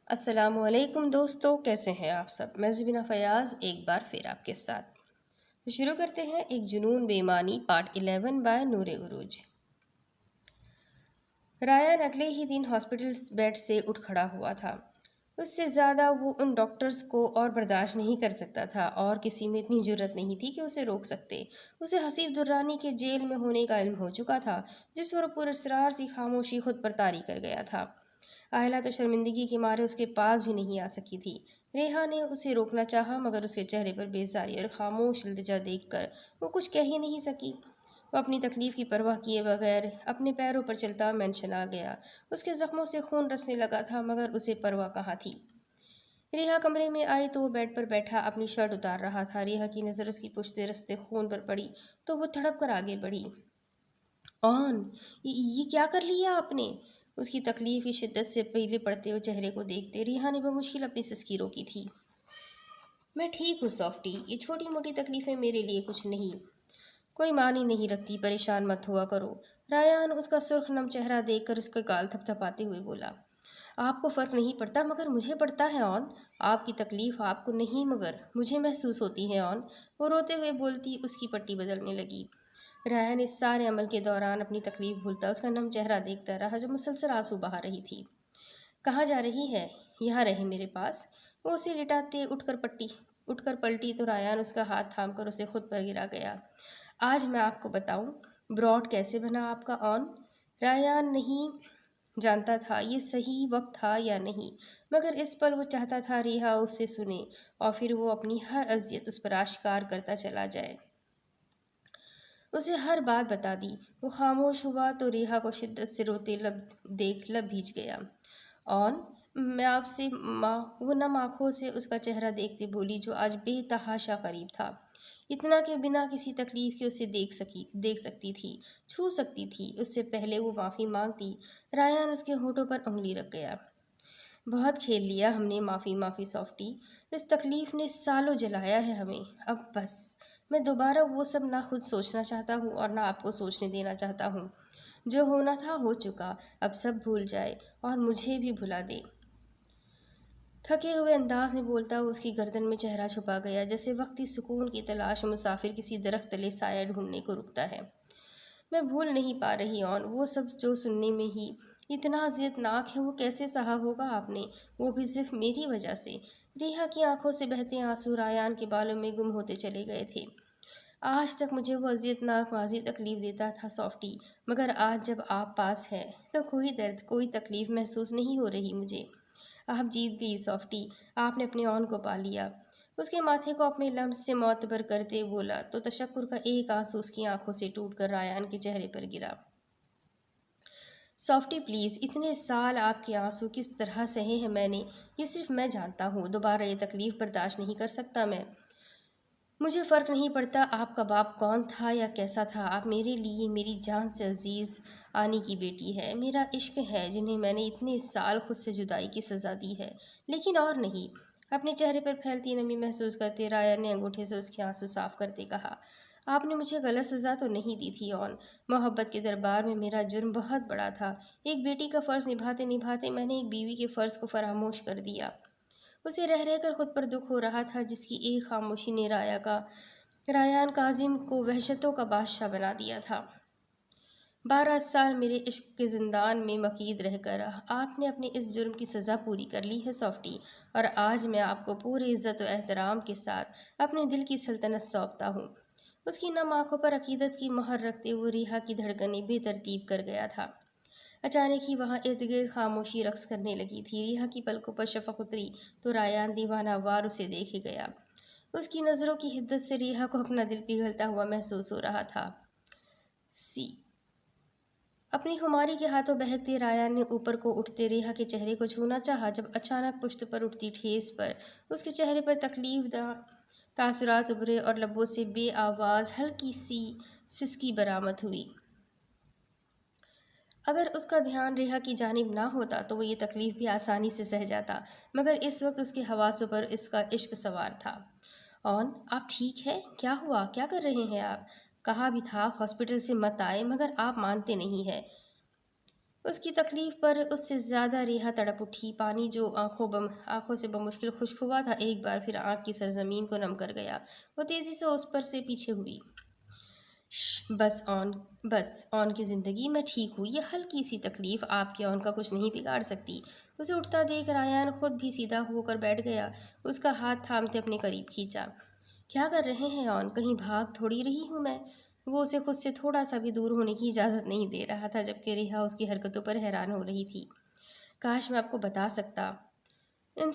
السلام علیکم دوستو، کیسے ہیں آپ سب؟ میں زبینہ فیاض ایک بار پھر آپ کے ساتھ شروع کرتے ہیں ایک جنون بے ایمانی پارٹ 11 بائے نور عروج۔ رایان اگلے ہی دن ہاسپٹل بیڈ سے اٹھ کھڑا ہوا تھا۔ اس سے زیادہ وہ ان ڈاکٹرز کو اور برداشت نہیں کر سکتا تھا، اور کسی میں اتنی جرت نہیں تھی کہ اسے روک سکتے۔ اسے حسیب درانی کے جیل میں ہونے کا علم ہو چکا تھا، جس پر پر اسرار سی خاموشی خود پر طاری کر گیا تھا۔ آئلہ تو شرمندگی کے مارے اس کے پاس بھی نہیں آ سکی تھی۔ ریحا نے اسے روکنا چاہا، مگر اس کے چہرے پر بیزاری اور خاموش التجا دیکھ کر وہ کچھ کہہ ہی نہیں سکی۔ وہ اپنی تکلیف کی پرواہ کیے بغیر اپنے پیروں پر چلتا مینشن آ گیا۔ اس کے زخموں سے خون رسنے لگا تھا، مگر اسے پرواہ کہاں تھی۔ ریحا کمرے میں آئی تو وہ بیڈ پر بیٹھا اپنی شرٹ اتار رہا تھا۔ ریحا کی نظر اس کی پشت سے رستے خون پر پڑی تو وہ تڑپ کر آگے بڑھی۔ یہ کیا کر لیا آپ نے؟ اس کی تکلیف کی شدت سے پہلے پڑتے ہوئے چہرے کو دیکھتے ریحا نے بمشکل اپنی سسکی روکی تھی۔ میں ٹھیک ہوں سافٹی، یہ چھوٹی موٹی تکلیفیں میرے لیے کچھ نہیں، کوئی معنی نہیں رکھتی، پریشان مت ہوا کرو۔ رایان اس کا سرخ نم چہرہ دیکھ کر اس کا گال تھپ تھپاتے ہوئے بولا، آپ کو فرق نہیں پڑتا مگر مجھے پڑتا ہے آن۔ آپ کی تکلیف آپ کو نہیں مگر مجھے محسوس ہوتی ہے آن۔ وہ روتے ہوئے بولتی اس کی پٹی بدلنے لگی۔ رایان اس سارے عمل کے دوران اپنی تکلیف بھولتا اس کا نم چہرہ دیکھتا رہا جو مسلسل آنسو بہا رہی تھی۔ کہاں جا رہی ہے؟ یہاں رہے میرے پاس۔ وہ اسے لٹاتے اٹھ کر پلٹی تو رایان اس کا ہاتھ تھام کر اسے خود پر گرا گیا۔ آج میں آپ کو بتاؤں براڈ کیسے بنا آپ کا آن۔ رایان نہیں جانتا تھا یہ صحیح وقت تھا یا نہیں، مگر اس پل وہ چاہتا تھا ریحا اس سے سنے اور پھر وہ اپنی ہر اذیت اس پر آشکار کرتا چلا جائے، اسے ہر بات بتا دی۔ وہ خاموش ہوا تو ریحا کو شدت سے روتے دیکھ لب بھیج گیا۔ آن میں آپ سے وہ نم آنکھوں سے اس کا چہرہ دیکھتے بولی جو آج بے تحاشا قریب تھا، اتنا کہ بنا کسی تکلیف کے اسے دیکھ سکتی تھی، چھو سکتی تھی۔ اس سے پہلے وہ معافی مانگتی، رایان اس کے ہونٹوں پر انگلی رکھ گیا۔ بہت کھیل لیا ہم نے معافی سافٹی، اس تکلیف نے سالوں جلایا ہے ہمیں، اب بس۔ میں دوبارہ وہ سب نہ خود سوچنا چاہتا ہوں اور نہ آپ کو سوچنے دینا چاہتا ہوں۔ جو ہونا تھا ہو چکا، اب سب بھول جائے اور مجھے بھی بھلا دے۔ تھکے ہوئے انداز میں بولتا وہ اس کی گردن میں چہرہ چھپا گیا، جیسے وقتی سکون کی تلاش میں مسافر کسی درخت تلے سایہ ڈھونڈنے کو رکتا ہے۔ میں بھول نہیں پا رہی آن، وہ سب جو سننے میں ہی اتنا اذیت ناک ہے وہ کیسے سہا ہوگا آپ نے، وہ بھی صرف میری وجہ سے۔ ریحا کی آنکھوں سے بہتے آنسو رایان کے بالوں میں گم ہوتے چلے گئے تھے۔ آج تک مجھے وہ اذیت ناک ماضی تکلیف دیتا تھا سافٹی، مگر آج جب آپ پاس ہیں تو کوئی درد کوئی تکلیف محسوس نہیں ہو رہی مجھے۔ آپ جیت گئی سافٹی، آپ نے اپنے آن کو پا لیا۔ اس کے ماتھے کو اپنے لمس سے معتبر کرتے بولا تو تشکر کا ایک آنسو اس کی آنکھوں سے ٹوٹ کر رایان کے چہرے پر گرا۔ سافٹی پلیز، اتنے سال آپ کے آنسو کس طرح سہے ہیں میں نے، یہ صرف میں جانتا ہوں۔ دوبارہ یہ تکلیف برداشت نہیں کر سکتا میں۔ مجھے فرق نہیں پڑتا آپ کا باپ کون تھا یا کیسا تھا، آپ میرے لیے میری جان سے عزیز آنی کی بیٹی ہے، میرا عشق ہے جنہیں میں نے اتنے سال خود سے جدائی کی سزا دی ہے، لیکن اور نہیں۔ اپنے چہرے پر پھیلتی نمی محسوس کرتے رایان نے انگوٹھے سے اس کے آنسو صاف کرتے کہا، آپ نے مجھے غلط سزا تو نہیں دی تھی آن، محبت کے دربار میں میرا جرم بہت بڑا تھا۔ ایک بیٹی کا فرض نبھاتے نبھاتے میں نے ایک بیوی کے فرض کو فراموش کر دیا۔ اسے رہ کر خود پر دکھ ہو رہا تھا جس کی ایک خاموشی نے رایان کاظم کو وحشتوں کا بادشاہ بنا دیا تھا۔ 12 سال میرے عشق کے زندان میں مقید رہ کر آپ نے اپنے اس جرم کی سزا پوری کر لی ہے سافٹی، اور آج میں آپ کو پوری عزت و احترام کے ساتھ اپنے دل کی سلطنت سونپتا ہوں۔ اس کی نم آنکھوں پر عقیدت کی مہر رکھتے ہوئے ریحا کی دھڑکنیں بے ترتیب کر گیا تھا۔ اچانک ہی وہاں ارد گرد خاموشی رقص کرنے لگی تھی۔ ریحا کی پلکوں پر شفق اتری تو رایان دیوانہ وار اسے دیکھے گیا۔ اس کی نظروں کی حدت سے ریحا کو اپنا دل پگھلتا ہوا محسوس ہو رہا تھا۔ اپنی خماری کے ہاتھوں بہکتے رایان نے اوپر کو اٹھتے ریحا کے چہرے کو چھونا چاہا، جب اچانک پشت پر اٹھتی ٹھیس پر اس کے چہرے پر تکلیف دہ تاثرات ابھرے اور لبوں سے بے آواز ہلکی سی سسکی برآمد ہوئی۔ اگر اس کا دھیان ریحا کی جانب نہ ہوتا تو وہ یہ تکلیف بھی آسانی سے سہہ جاتا، مگر اس وقت اس کے حواسوں پر اس کا عشق سوار تھا۔ آن آپ ٹھیک ہے؟ کیا ہوا؟ کیا کر رہے ہیں آپ؟ کہا بھی تھا ہاسپٹل سے مت آئے، مگر آپ مانتے نہیں ہیں۔ اس کی تکلیف پر اس سے زیادہ ریحا تڑپ اٹھی۔ پانی جو آنکھوں سے بمشکل خشک ہوا تھا ایک بار پھر آنکھ کی سرزمین کو نم کر گیا۔ وہ تیزی سے اس پر سے پیچھے ہوئی۔ بس آن کی زندگی، میں ٹھیک ہوں، یہ ہلکی سی تکلیف آپ کے آن کا کچھ نہیں بگاڑ سکتی۔ اسے اٹھتا دیکھ رایان خود بھی سیدھا ہو کر بیٹھ گیا، اس کا ہاتھ تھامتے اپنے قریب کھینچا۔ کیا کر رہے ہیں آن؟ کہیں بھاگ تھوڑی رہی ہوں میں؟ وہ اسے خود سے تھوڑا سا بھی دور ہونے کی اجازت نہیں دے رہا تھا، جبکہ ریحا اس کی حرکتوں پر حیران ہو رہی تھی۔ کاش میں آپ کو بتا سکتا، ان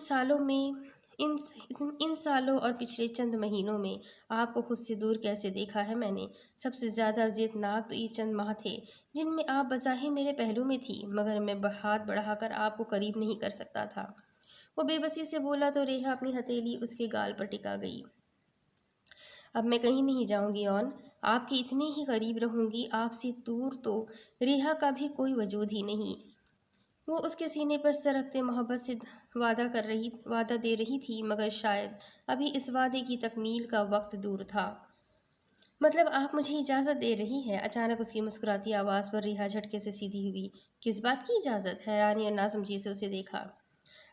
سالوں اور پچھلے چند مہینوں میں آپ کو خود سے دور کیسے دیکھا ہے میں نے۔ سب سے زیادہ اذیتناک تو یہ چند ماہ تھے جن میں آپ بظاہر میرے پہلو میں تھی، مگر میں ہاتھ بڑھا کر آپ کو قریب نہیں کر سکتا تھا۔ وہ بے بسی سے بولا تو ریحا اپنی ہتھیلی اس کے گال پر ٹکا گئی۔ اب میں کہیں نہیں جاؤں گی آن، آپ کے اتنے ہی قریب رہوں گی، آپ سے دور تو ریحا کا بھی کوئی وجود ہی نہیں۔ وہ اس کے سینے پر سر رکھتے محبت سے وعدہ دے رہی تھی، مگر شاید ابھی اس وعدے کی تکمیل کا وقت دور تھا۔ مطلب آپ مجھے اجازت دے رہی ہے؟ اچانک اس کی مسکراتی آواز پر ریحا جھٹکے سے سیدھی ہوئی۔ کس بات کی اجازت؟ حیرانی اور ناسمجھی سے اسے دیکھا۔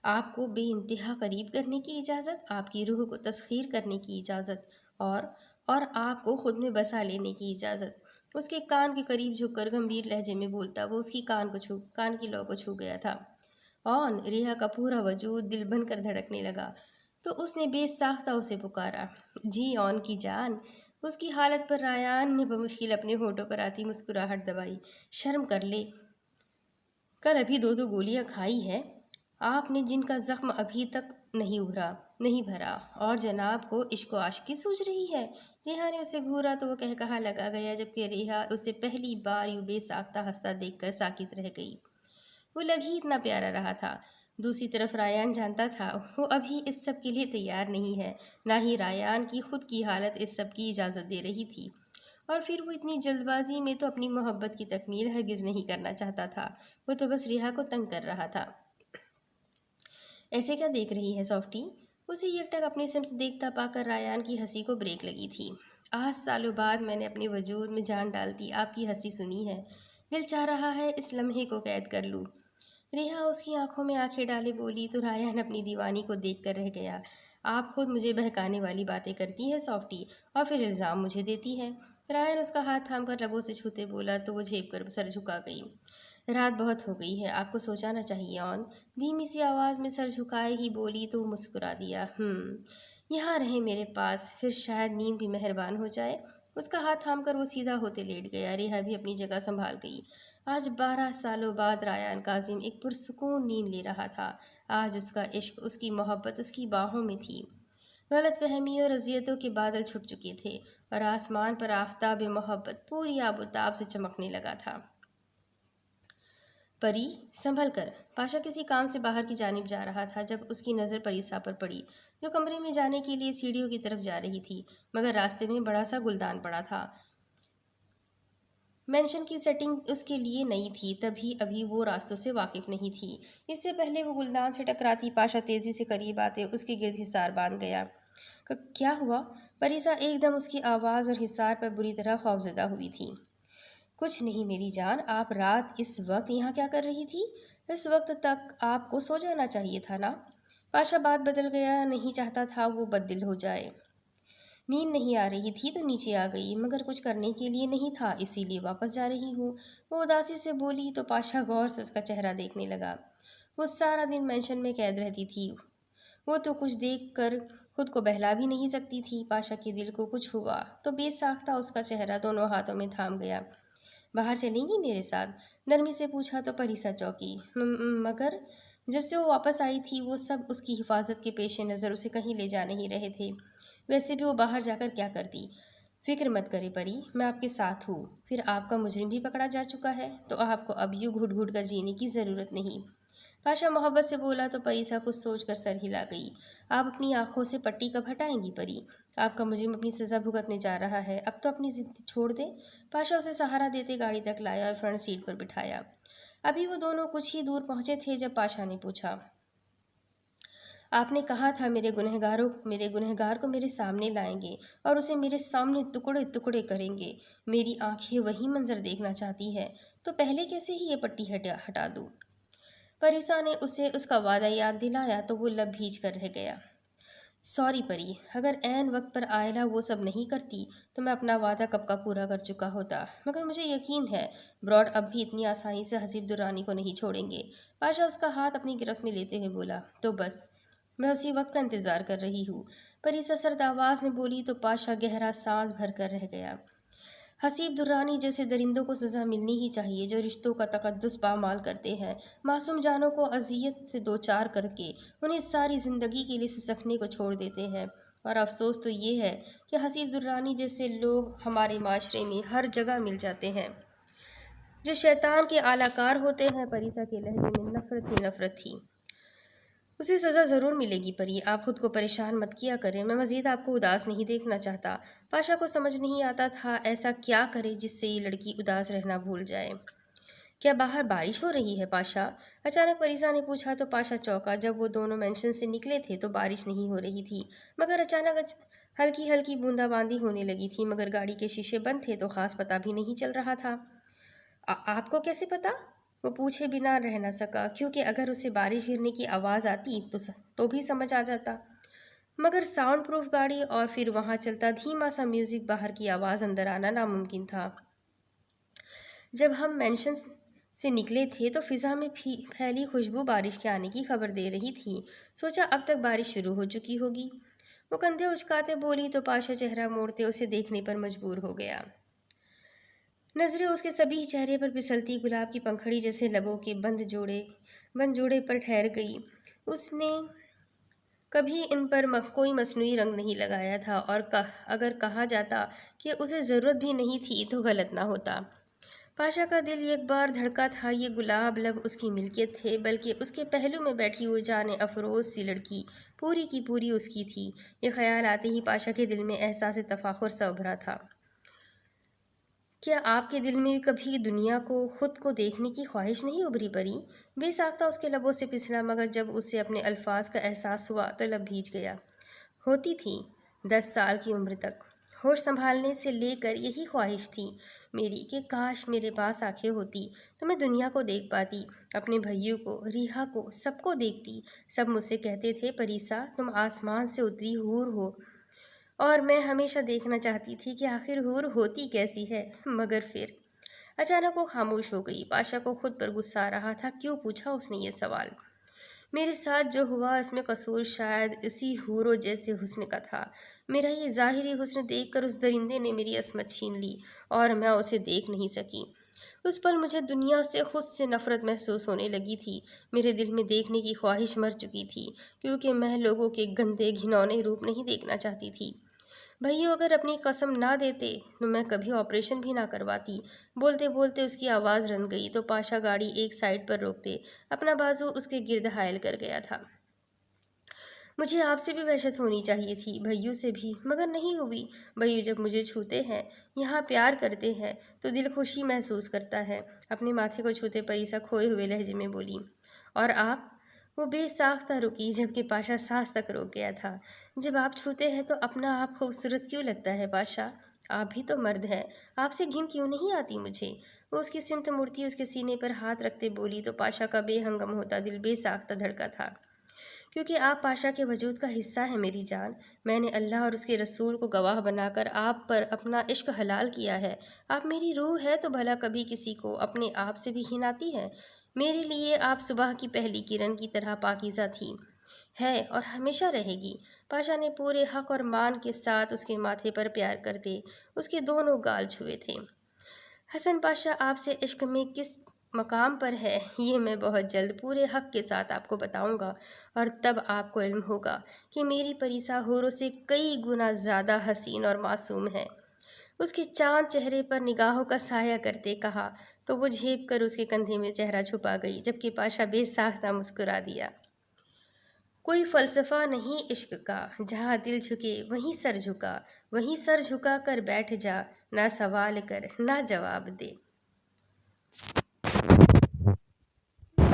آپ کو بے انتہا قریب کرنے کی اجازت، آپ کی روح کو تسخیر کرنے کی اجازت، اور آپ کو خود میں بسا لینے کی اجازت۔ اس کے کان کے قریب جھک کر گمبھیر لہجے میں بولتا وہ اس کی کان کی لو کو چھو گیا تھا۔ آن! ریحا کا پورا وجود دل بن کر دھڑکنے لگا، تو اس نے بے ساختہ اسے پکارا، جی آن کی جان۔ اس کی حالت پر رایان نے بمشکل اپنے ہونٹوں پر آتی مسکراہٹ دبائی۔ شرم کر لے، کل ابھی 2 گولیاں کھائی ہے آپ نے، جن کا زخم ابھی تک نہیں بھرا، اور جناب کو عشق و عاشقی سوچ رہی ہے؟ ریحا نے اسے گھورا تو وہ کہا لگا گیا، جبکہ ریحا اسے پہلی بار یوں بے ساختہ ہنستا دیکھ کر ساکت رہ گئی۔ وہ لگ ہی اتنا پیارا رہا تھا۔ دوسری طرف رایان جانتا تھا وہ ابھی اس سب کے لیے تیار نہیں ہے، نہ ہی رایان کی خود کی حالت اس سب کی اجازت دے رہی تھی، اور پھر وہ اتنی جلد بازی میں تو اپنی محبت کی تکمیل ہرگز نہیں کرنا چاہتا تھا۔ وہ تو بس ریحا کو تنگ کر رہا تھا۔ ایسے کیا دیکھ رہی ہے سافٹی؟ اسے یکٹک اپنی سمت دیکھتا پا کر رایان کی ہنسی کو بریک لگی تھی۔ آج سالوں بعد میں نے اپنے وجود میں جان ڈال دی آپ کی ہنسی سنی ہے، دل چاہ رہا ہے اس لمحے کو قید کر لوں۔ ریحا اس کی آنکھوں میں آنکھیں ڈالے بولی تو رایان اپنی دیوانی کو دیکھ کر رہ گیا۔ آپ خود مجھے بہکانے والی باتیں کرتی ہے سافٹی، اور پھر الزام مجھے دیتی ہے۔ رایان اس کا ہاتھ تھام کر لبوں سے چھوتے بولا تو وہ جھیپ کر سر جھکا گئی۔ رات بہت ہو گئی ہے، آپ کو سو جانا چاہیے آن، دھیمی سی آواز میں سر جھکائے ہی بولی تو وہ مسکرا دیا۔ یہاں رہیں میرے پاس، پھر شاید نیند بھی مہربان ہو جائے۔ اس کا ہاتھ تھام کر وہ سیدھا ہوتے لیٹ گیا۔ ریحا بھی اپنی جگہ سنبھال گئی۔ آج 12 سالوں بعد رایان کاظم ایک پرسکون نیند لے رہا تھا۔ آج اس کا عشق، اس کی محبت اس کی باہوں میں تھی۔ غلط فہمیوں اور اذیتوں کے بادل چھٹ چکے تھے، اور آسمان پر آفتاب محبت پوری آب و تاب سے چمکنے لگا تھا۔ پری، سنبھل کر! پاشا کسی کام سے باہر کی جانب جا رہا تھا جب اس کی نظر پریسا پر پڑی، جو کمرے میں جانے کے لیے سیڑھیوں کی طرف جا رہی تھی، مگر راستے میں بڑا سا گلدان پڑا تھا۔ مینشن کی سیٹنگ اس کے لیے نئی تھی، ابھی وہ راستوں سے واقف نہیں تھی۔ اس سے پہلے وہ گلدان سے ٹکراتی پاشا تیزی سے قریب آتے اس کے گرد حصار باندھ گیا۔ کیا ہوا؟ پریسا ایک دم اس کی آواز اور حصار پر بری طرح خوفزدہ ہوئی تھی۔ کچھ نہیں میری جان، آپ رات اس وقت یہاں کیا کر رہی تھی؟ اس وقت تک آپ کو سو جانا چاہیے تھا نا؟ پاشا بات بدل گیا، نہیں چاہتا تھا وہ بددل ہو جائے۔ نیند نہیں آ رہی تھی تو نیچے آ گئی، مگر کچھ کرنے کے لیے نہیں تھا، اسی لیے واپس جا رہی ہوں، وہ اداسی سے بولی تو پاشا غور سے اس کا چہرہ دیکھنے لگا۔ وہ سارا دن مینشن میں قید رہتی تھی، وہ تو کچھ دیکھ کر خود کو بہلا بھی نہیں سکتی تھی۔ پاشا کے دل کو کچھ ہوا تو بے ساختہ اس کا چہرہ دونوں ہاتھوں میں تھام گیا۔ باہر چلیں گی میرے ساتھ؟ نرمی سے پوچھا تو پریسا چونکی، مگر جب سے وہ واپس آئی تھی وہ سب اس کی حفاظت کے پیش نظر اسے کہیں لے جا نہیں رہے تھے، ویسے بھی وہ باہر جا کر کیا کرتی؟ فکر مت کرے پری، میں آپ کے ساتھ ہوں، پھر آپ کا مجرم بھی پکڑا جا چکا ہے تو آپ کو اب یوں گھٹ گھٹ کر جینے کی ضرورت نہیں۔ پاشا محبت سے بولا تو پریسا کچھ سوچ کر سر ہلا گئی۔ آپ اپنی آنکھوں سے پٹی کب ہٹائیں گی پری؟ آپ کا مجرم اپنی سزا بھگتنے جا رہا ہے، اب تو اپنی ضد چھوڑ دے۔ پاشا اسے سہارا دیتے گاڑی تک لایا اور فرنٹ سیٹ پر بٹھایا۔ ابھی وہ دونوں کچھ ہی دور پہنچے تھے جب پاشا نے پوچھا، آپ نے کہا تھا میرے گنہگار کو میرے سامنے لائیں گے اور اسے میرے سامنے ٹکڑے ٹکڑے کریں گے۔ میری آنکھیں وہی منظر دیکھنا چاہتی ہے تو پہلے کیسے ہی یہ پٹی ہٹا دوں۔ پریسا نے اسے اس کا وعدہ یاد دلایا تو وہ لب بھیج کر رہ گیا۔ سوری پری، اگر عین وقت پر آئلہ وہ سب نہیں کرتی تو میں اپنا وعدہ کب کا پورا کر چکا ہوتا، مگر مجھے یقین ہے براڈ اب بھی اتنی آسانی سے حسیب درانی کو نہیں چھوڑیں گے۔ پاشا اس کا ہاتھ اپنی گرفت میں لیتے ہوئے بولا، تو بس میں اسی وقت کا انتظار کر رہی ہوں۔ پریسا سرد آواز میں بولی تو پاشا گہرا سانس بھر کر رہ گیا۔ حسیب درانی جیسے درندوں کو سزا ملنی ہی چاہیے جو رشتوں کا تقدس پامال کرتے ہیں، معصوم جانوں کو اذیت سے دوچار کر کے انہیں ساری زندگی کے لیے سسکنے کو چھوڑ دیتے ہیں۔ اور افسوس تو یہ ہے کہ حسیب درانی جیسے لوگ ہمارے معاشرے میں ہر جگہ مل جاتے ہیں جو شیطان کے اعلی کار ہوتے ہیں۔ پریسا کے لہجے میں نفرت ہی نفرت تھی۔ اسے سزا ضرور ملے گی پری، آپ خود کو پریشان مت کیا کریں، میں مزید آپ کو اداس نہیں دیکھنا چاہتا۔ پاشا کو سمجھ نہیں آتا تھا ایسا کیا کرے جس سے یہ لڑکی اداس رہنا بھول جائے۔ کیا باہر بارش ہو رہی ہے پاشا؟ اچانک پریسا نے پوچھا تو پاشا چونکا۔ جب وہ دونوں مینشن سے نکلے تھے تو بارش نہیں ہو رہی تھی، مگر اچانک ہلکی ہلکی بوندا باندی ہونے لگی تھی، مگر گاڑی کے شیشے بند تھے تو خاص پتہ بھی نہیں چل رہا تھا۔ آپ کو کیسے پتا؟ وہ پوچھے بنا رہ نہ سکا، کیونکہ اگر اسے بارش گرنے کی آواز آتی تو بھی سمجھ آ جاتا، مگر ساؤنڈ پروف گاڑی اور پھر وہاں چلتا دھیما سا میوزک، باہر کی آواز اندر آنا ناممکن تھا۔ جب ہم مینشن سے نکلے تھے تو فضا میں پھیلی خوشبو بارش کے آنے کی خبر دے رہی تھی، سوچا اب تک بارش شروع ہو چکی ہوگی۔ وہ کندھے اچکاتے بولی تو پاشا چہرہ موڑتے اسے دیکھنے پر مجبور ہو گیا۔ نظریں اس کے سبھی چہرے پر پھسلتی گلاب کی پنکھڑی جیسے لبوں کے بند جوڑے پر ٹھہر گئی۔ اس نے کبھی ان پر کوئی مصنوعی رنگ نہیں لگایا تھا، اور اگر کہا جاتا کہ اسے ضرورت بھی نہیں تھی تو غلط نہ ہوتا۔ پاشا کا دل ایک بار دھڑکا تھا، یہ گلاب لب اس کی ملکیت تھے، بلکہ اس کے پہلو میں بیٹھی ہوئی جان افروز سی لڑکی پوری کی پوری اس کی تھی۔ یہ خیال آتے ہی پاشا کے دل میں احساس تفاخر سا ابھرا تھا۔ کیا آپ کے دل میں کبھی دنیا کو، خود کو دیکھنے کی خواہش نہیں ابھری پری؟ بے ساختہ اس کے لبوں سے پھسلا، مگر جب اسے اپنے الفاظ کا احساس ہوا تو لب بھیج گیا۔ ہوتی تھی 10 سال کی عمر تک، ہوش سنبھالنے سے لے کر یہی خواہش تھی میری کہ کاش میرے پاس آنکھیں ہوتی تو میں دنیا کو دیکھ پاتی، اپنے بھائیوں کو، ریحا کو، سب کو دیکھتی۔ سب مجھ سے کہتے تھے پریسا تم آسمان سے اتری حور ہو، اور میں ہمیشہ دیکھنا چاہتی تھی کہ آخر حور ہوتی کیسی ہے، مگر پھر اچانک وہ خاموش ہو گئی۔ پاشا کو خود پر غصہ آ رہا تھا، کیوں پوچھا اس نے یہ سوال؟ میرے ساتھ جو ہوا اس میں قصور شاید اسی حوروں جیسے حسن کا تھا۔ میرا یہ ظاہری حسن دیکھ کر اس درندے نے میری عصمت چھین لی اور میں اسے دیکھ نہیں سکی۔ اس پل مجھے دنیا سے، خود سے نفرت محسوس ہونے لگی تھی۔ میرے دل میں دیکھنے کی خواہش مر چکی تھی، کیونکہ میں لوگوں کے گندے گھنونے روپ نہیں دیکھنا چاہتی تھی۔ بھائیو اگر اپنی قسم نہ دیتے تو میں کبھی آپریشن بھی نہ کرواتی۔ بولتے بولتے اس کی آواز رن گئی تو پاشا گاڑی ایک سائیڈ پر روکتے اپنا بازو اس کے گرد حائل کر گیا تھا۔ مجھے آپ سے بھی وحشت ہونی چاہیے تھی، بھائیو سے بھی، مگر نہیں ہوئی۔ بھائیو جب مجھے چھوتے ہیں، یہاں پیار کرتے ہیں تو دل خوشی محسوس کرتا ہے۔ اپنے ماتھے کو چھوتے پریسا کھوئے ہوئے لہجے میں بولی۔ اور آپ؟ وہ بے ساختہ رکی، جبکہ پاشا سانس تک روک گیا تھا۔ جب آپ چھوتے ہیں تو اپنا آپ خوبصورت کیوں لگتا ہے پاشا؟ آپ بھی تو مرد ہیں، آپ سے گھن کیوں نہیں آتی مجھے؟ وہ اس کی سمت مڑتی اس کے سینے پر ہاتھ رکھتے بولی تو پاشا کا بے ہنگم ہوتا دل بے ساختہ دھڑکا تھا۔ کیونکہ آپ پاشا کے وجود کا حصہ ہے میری جان، میں نے اللہ اور اس کے رسول کو گواہ بنا کر آپ پر اپنا عشق حلال کیا ہے۔ آپ میری روح ہے تو بھلا کبھی کسی کو اپنے آپ سے بھی گھن آتی ہے؟ میرے لیے آپ صبح کی پہلی کرن کی طرح پاکیزہ تھی، ہے اور ہمیشہ رہے گی۔ پاشا نے پورے حق اور مان کے ساتھ اس کے ماتھے پر پیار کرتے اس کے دونوں گال چھوئے تھے۔ حسن پاشا آپ سے عشق میں کس مقام پر ہے یہ میں بہت جلد پورے حق کے ساتھ آپ کو بتاؤں گا، اور تب آپ کو علم ہوگا کہ میری پریسا حوروں سے کئی گنا زیادہ حسین اور معصوم ہے۔ اس کے چاند چہرے پر نگاہوں کا سایہ کرتے کہا تو وہ جھیپ کر اس کے کندھے میں چہرہ چھپا گئی، جبکہ پاشا بے ساختہ مسکرا دیا۔ کوئی فلسفہ نہیں عشق کا، جہاں دل جھکے وہیں سر جھکا، وہیں سر جھکا کر بیٹھ جا، نہ سوال کر نہ جواب دے۔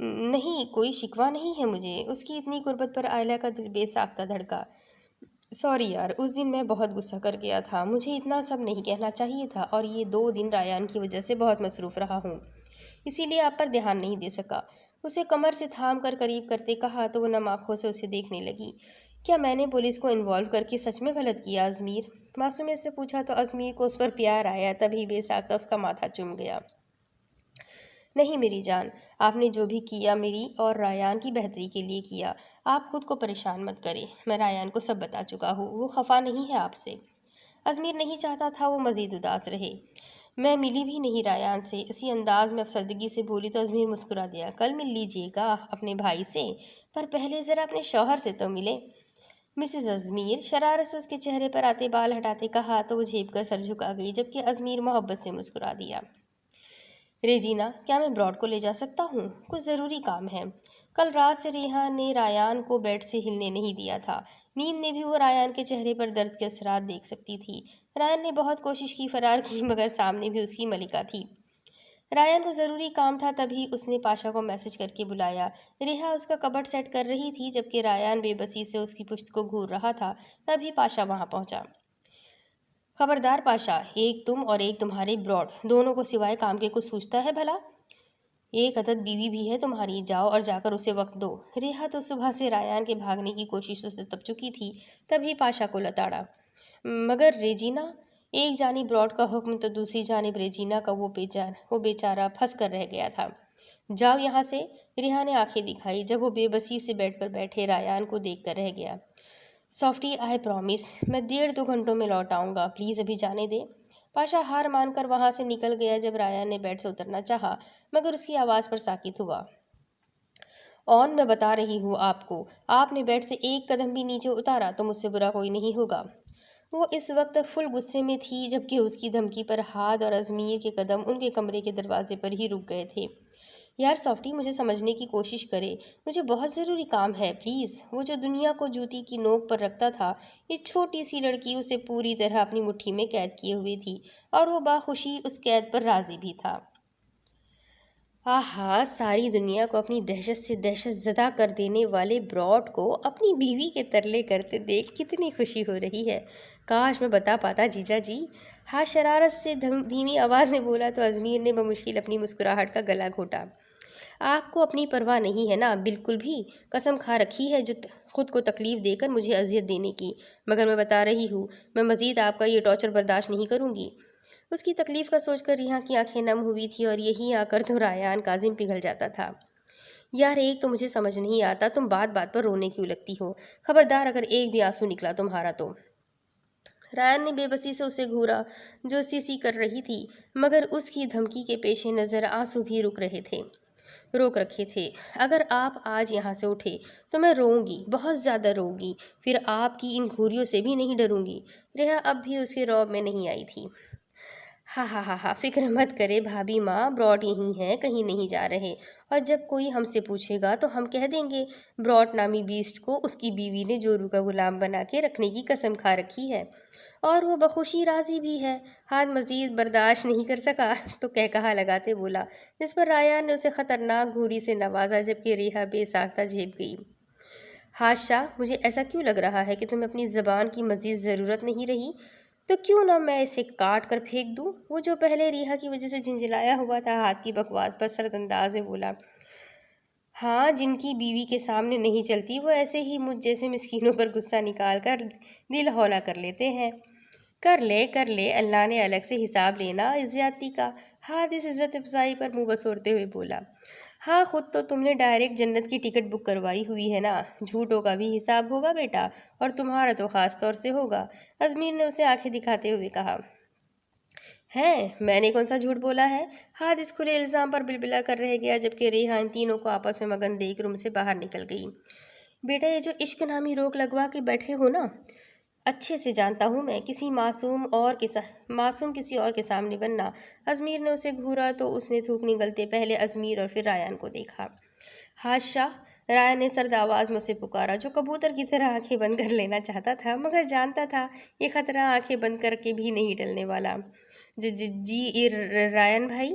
نہیں، کوئی شکوہ نہیں ہے مجھے۔ اس کی اتنی قربت پر آئلہ کا دل بے ساختہ دھڑکا۔ سوری یار، اس دن میں بہت غصہ کر گیا تھا، مجھے اتنا سب نہیں کہنا چاہیے تھا، اور یہ 2 دن ریان کی وجہ سے بہت مصروف رہا ہوں، اسی لیے آپ پر دھیان نہیں دے سکا۔ اسے کمر سے تھام کر قریب کرتے کہا تو وہ نم آنکھوں سے اسے دیکھنے لگی۔ کیا میں نے پولیس کو انوالو کر کے سچ میں غلط کیا ازمیر؟ معصومیت سے پوچھا تو ازمیر کو اس پر پیار آیا، تبھی بے ساختہ اس کا ماتھا چوم گیا۔ نہیں میری جان، آپ نے جو بھی کیا میری اور ریان کی بہتری کے لیے کیا، آپ خود کو پریشان مت کریں، میں ریان کو سب بتا چکا ہوں، وہ خفا نہیں ہے آپ سے۔ ازمیر نہیں چاہتا تھا وہ مزید اداس رہے۔ میں ملی بھی نہیں ریان سے، اسی انداز میں افسردگی سے بولی تو ازمیر مسکرا دیا۔ کل مل لیجیے گا اپنے بھائی سے، پر پہلے ذرا اپنے شوہر سے تو ملے۔ مسز ازمیر شرارت سے اس کے چہرے پر آتے بال ہٹاتے کہا تو وہ جھیپ کر سر جھکا گئی، جبکہ ازمیر محبت سے مسکرا دیا۔ ریجینا، کیا میں براڈ کو لے جا سکتا ہوں؟ کچھ ضروری کام ہے۔ کل رات سے ریحان نے ریان کو بیڈ سے ہلنے نہیں دیا تھا۔ نیند میں بھی وہ ریان کے چہرے پر درد کے اثرات دیکھ سکتی تھی۔ ریان نے بہت کوشش کی فرار کی، مگر سامنے بھی اس کی ملکہ تھی۔ ریان کو ضروری کام تھا، تبھی اس نے پاشا کو میسج کر کے بلایا۔ ریحا اس کا کبڈ سیٹ کر رہی تھی، جبکہ ریان بے بسی سے اس کی پشت کو گھور رہا تھا، تبھی پاشا وہاں پہنچا۔ خبردار پاشا، ایک تم اور ایک تمہارے براڈ، دونوں کو سوائے کام کے کچھ سوچتا ہے بھلا؟ ایک عدد بیوی بھی ہے تمہاری، جاؤ اور جا کر اسے وقت دو۔ ریحا تو صبح سے ریان کے بھاگنے کی کوشش سے تپ چکی تھی، تبھی پاشا کو لتاڑا۔ مگر ریجینا، ایک جانب براڈ کا حکم تو دوسری جانب ریجینا کا وہ بیچارہ پھنس کر رہ گیا تھا۔ جاؤ یہاں سے، ریحا نے آنکھیں دکھائی جب وہ بے بسی سے بیڈ پر بیٹھے ریان کو دیکھ کر رہ گیا۔ سافٹی، آئی پرامس، میں 1.5-2 گھنٹوں میں لوٹ آؤں گا، پلیز ابھی جانے دے۔ پاشا ہار مان کر وہاں سے نکل گیا جب ریان نے بیڈ سے اترنا چاہا، مگر اس کی آواز پر ساکت ہوا۔ میں بتا رہی ہوں آپ کو، آپ نے بیڈ سے ایک قدم بھی نیچے اتارا تو مجھ سے برا کوئی نہیں ہوگا۔ وہ اس وقت فل غصے میں تھی، جبکہ اس کی دھمکی پر ہاتھ اور ازمیر کے قدم ان کے کمرے کے دروازے پر ہی رک گئے تھے۔ یار سافٹی، مجھے سمجھنے کی کوشش کرے، مجھے بہت ضروری کام ہے، پلیز۔ وہ جو دنیا کو جوتی کی نوک پر رکھتا تھا، یہ چھوٹی سی لڑکی اسے پوری طرح اپنی مٹھی میں قید کیے ہوئی تھی، اور وہ باخوشی اس قید پر راضی بھی تھا۔ آہا، ساری دنیا کو اپنی دہشت سے دہشت زدہ کر دینے والے براڈ کو اپنی بیوی کے ترلے کرتے دیکھ کتنی خوشی ہو رہی ہے، کاش میں بتا پاتا جیجا جی۔ ہاں، شرارت سے دھیمی آواز میں بولا تو ازمیر نے بمشکل اپنی مسکراہٹ کا گلا گھونٹا۔ آپ کو اپنی پرواہ نہیں ہے نا، بالکل بھی؟ قسم کھا رکھی ہے جو خود کو تکلیف دے کر مجھے اذیت دینے کی، مگر میں بتا رہی ہوں، میں مزید آپ کا یہ ٹارچر برداشت نہیں کروں گی۔ اس کی تکلیف کا سوچ کر ریحا کی آنکھیں نم ہوئی تھی، اور یہی آ کر تو ریان کاظم پگھل جاتا تھا۔ یار ایک تو مجھے سمجھ نہیں آتا، تم بات بات پر رونے کیوں لگتی ہو؟ خبردار اگر ایک بھی آنسو نکلا تمہارا تو۔ ریان نے بے بسی سے اسے گھورا جو سی کر رہی تھی، مگر اس کی دھمکی کے پیش نظر آنسو بھی روک رکھے تھے۔ اگر آپ آج یہاں سے اٹھے تو میں روؤں گی، بہت زیادہ روؤں گی، پھر آپ کی ان گھوریوں سے بھی نہیں ڈروں گی۔ ریحا اب بھی اس کے رعب میں نہیں آئی تھی۔ ہاں ہاں ہاں ہاں، فکر مت کرے بھابھی ماں، براڈ یہیں ہے، کہیں نہیں جا رہے، اور جب کوئی ہم سے پوچھے گا تو ہم کہہ دیں گے براڈ نامی بیسٹ کو اس کی بیوی نے جورو کا غلام بنا کے رکھنے کی قسم کھا رکھی ہے، اور وہ بخوشی راضی بھی ہے۔ ہاتھ مزید برداشت نہیں کر سکا تو کہا لگاتے بولا، جس پر ریان نے اسے خطرناک گھوری سے نوازا، جبکہ ریحا بے ساختہ جھیپ گئی۔ ہاشا، مجھے ایسا کیوں لگ رہا ہے کہ تمہیں اپنی زبان کی مزید ضرورت نہیں رہی؟ تو کیوں نہ میں اسے کاٹ کر پھینک دوں؟ وہ جو پہلے ریحا کی وجہ سے جھنجھلایا ہوا تھا، ہاتھ کی بکواس پر سرد انداز میں بولا۔ ہاں، جن کی بیوی کے سامنے نہیں چلتی وہ ایسے ہی مجھ جیسے مسکینوں پر غصہ نکال کر دل ہولہ کر لیتے ہیں۔ کر لے، اللہ نے الگ سے حساب لینا اس زیادتی کا۔ ہاتھ اس عزت افزائی پر منہ بسورتے ہوئے بولا۔ ہاں، خود تو تم نے ڈائریکٹ جنت کی ٹکٹ بک کروائی ہوئی ہے نا، جھوٹوں کا بھی حساب ہوگا بیٹا، اور تمہارا تو خاص طور سے ہوگا۔ ازمیر نے اسے آنکھیں دکھاتے ہوئے کہا۔ میں نے کون سا جھوٹ بولا ہے؟ ہاتھ اس کھلے الزام پر بلبلا کر رہ گیا، جبکہ ریحا ان تینوں کو آپس میں مگن دیکھ روم سے باہر نکل گئی۔ بیٹا، یہ جو عشق نامی روک لگوا کے بیٹھے ہو نا، اچھے سے جانتا ہوں میں، معصوم کسی اور کے سامنے بننا۔ ازمیر نے اسے گھورا تو اس نے تھوک نگلتے پہلے ازمیر اور پھر ریان کو دیکھا۔ ہاشا، ریان نے سرد آواز میں اسے پکارا، جو کبوتر کی طرح آنکھیں بند کر لینا چاہتا تھا، مگر جانتا تھا یہ خطرہ آنکھیں بند کر کے بھی نہیں ٹلنے والا۔ جی ریان بھائی،